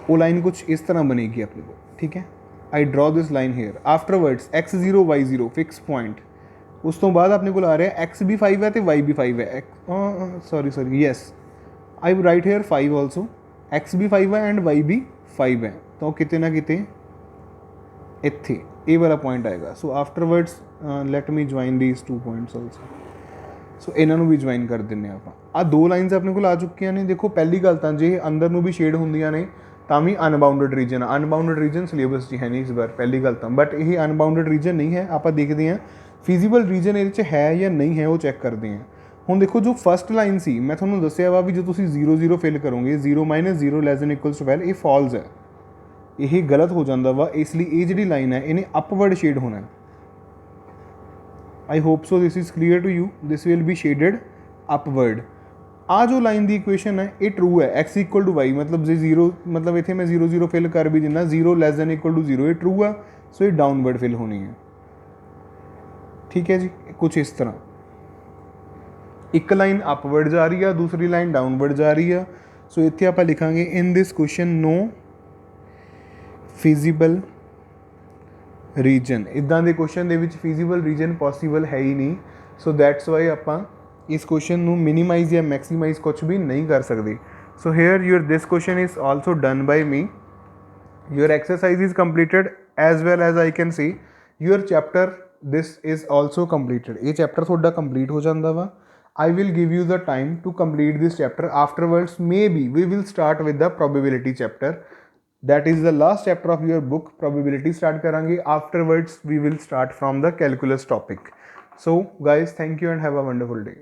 ਉਹ ਲਾਈਨ ਕੁਛ ਇਸ ਤਰ੍ਹਾਂ ਬਣੇਗੀ ਆਪਣੇ ਕੋਲ, ਠੀਕ ਹੈ। I draw this line here, afterwards x0 y0 fix point. ਉਸ ਤੋਂ ਬਾਅਦ ਆਪਣੇ ਕੋਲ ਆ ਰਿਹਾ x ਵੀ 5 ਹੈ ਤੇ y ਵੀ 5 ਹੈ, sorry yes I write here 5 also, x ਵੀ 5 ਹੈ ਐਂਡ y ਵੀ 5 ਹੈ, ਤਾਂ ਕਿਤੇ ਨਾ ਕਿਤੇ ਇੱਥੇ ਇਹ ਵਾਲਾ ਪੁਆਇੰਟ ਆਏਗਾ। So afterwards let me join these 2 points also. So ਇਹਨਾਂ ਨੂੰ ਵੀ ਜੁਆਇਨ ਕਰ ਦਿੰਦੇ ਆਪਾਂ। ਆਹ ਦੋ ਲਾਈਨਸ ਆਪਣੇ ਕੋਲ ਆ ਚੁੱਕੀਆਂ ਨੇ। ਦੇਖੋ ਪਹਿਲੀ ਗੱਲ ਤਾਂ ਜੇ ਅੰਦਰ ਨੂੰ ਵੀ ਸ਼ੇਡ ਹੁੰਦੀਆਂ ਨੇ ਤਾਂ ਵੀ ਅਨਬਾਊਂਡਡ ਰੀਜਨ, ਅਨਬਾਊਂਡਡ ਰੀਜਨ ਸਿਲੇਬਸ 'ਚ ਹੈ ਨਹੀਂ ਇਸ ਵਾਰ, ਪਹਿਲੀ ਗੱਲ ਤਾਂ। ਬਟ ਇਹ ਅਨਬਾਊਂਡਡ ਰੀਜਨ ਨਹੀਂ ਹੈ, ਆਪਾਂ ਦੇਖਦੇ ਹਾਂ ਫਿਜ਼ੀਬਲ ਰੀਜਨ ਇਹਦੇ 'ਚ ਹੈ ਜਾਂ ਨਹੀਂ ਹੈ, ਉਹ ਚੈੱਕ ਕਰਦੇ ਹਾਂ। ਹੁਣ ਦੇਖੋ ਜੋ ਫਸਟ ਲਾਈਨ ਸੀ ਮੈਂ ਤੁਹਾਨੂੰ ਦੱਸਿਆ ਵਾ ਵੀ ਜੋ ਤੁਸੀਂ 0 ਫਿਲ ਕਰੋਗੇ 0 - 0 ਲੈਸ ਦੈਨ ਇਕੁਅਲਸ ਟੂ 12, ਇਹ ਫਾਲਸ ਹੈ, ਇਹ ਗਲਤ ਹੋ ਜਾਂਦਾ ਵਾ। ਇਸ ਲਈ ਇਹ ਜਿਹੜੀ ਲਾਈਨ ਹੈ ਇਹਨੇ ਅਪਵਰਡ ਸ਼ੇਡ ਹੋਣਾ। I hope so this is clear to you, this will be shaded upward. ਆ ਜੋ ਲਾਈਨ ਦੀ ਇਕੁਏਸ਼ਨ ਹੈ ਇਹ ਟਰੂ ਹੈ, x = y, ਮਤਲਬ ਜੇ 0 ਮਤਲਬ ਇੱਥੇ ਮੈਂ 0 ਫਿਲ ਕਰ ਵੀ ਦਿੰਦਾ 0 ਲੈਸ ਦੈਨ ਇਕੁਅਲ ਟੂ 0, ਇਹ ਟਰੂ ਆ। ਸੋ ਇਹ ਡਾਊਨਵਰਡ ਫਿਲ ਹੋਣੀ ਹੈ, ਠੀਕ ਹੈ ਜੀ। ਕੁਛ ਇਸ ਤਰ੍ਹਾਂ ਇੱਕ ਲਾਈਨ ਅਪਵਰਡ ਜਾ ਰਹੀ ਆ, ਦੂਸਰੀ ਲਾਈਨ ਡਾਊਨਵਰਡ ਜਾ ਰਹੀ ਆ। ਸੋ ਇੱਥੇ ਆਪਾਂ ਲਿਖਾਂਗੇ ਇਨ ਦਿਸ ਕੁਐਸਚਨ ਨੋ ਫਿਜ਼ੀਬਲ ਰੀਜਨ। ਇੱਦਾਂ ਦੇ ਕੁਐਸਚਨ ਦੇ ਵਿੱਚ ਫਿਜ਼ੀਬਲ ਰੀਜਨ ਪੋਸੀਬਲ ਹੈ ਹੀ ਨਹੀਂ। ਸੋ ਦੈਟਸ ਵਾਈ ਆਪਾਂ ਇਸ ਕੁਐਸਚਨ ਨੂੰ ਮਿਨੀਮਾਈਜ਼ ਜਾਂ ਮੈਕਸੀਮਾਈਜ਼ ਕੁਛ ਵੀ ਨਹੀਂ ਕਰ ਸਕਦੇ। So here your this question is also done by me, your exercise is completed as well as I can see your chapter this is also completed. ਇਹ chapter ਤੁਹਾਡਾ ਕੰਪਲੀਟ ਹੋ ਜਾਂਦਾ ਵਾ। I will give you the time to complete this chapter. Afterwards, maybe we will start with the probability chapter. That is the last chapter of your book. Probability start karange. Afterwards, we will start from the calculus topic. So, guys, thank you and have a wonderful day.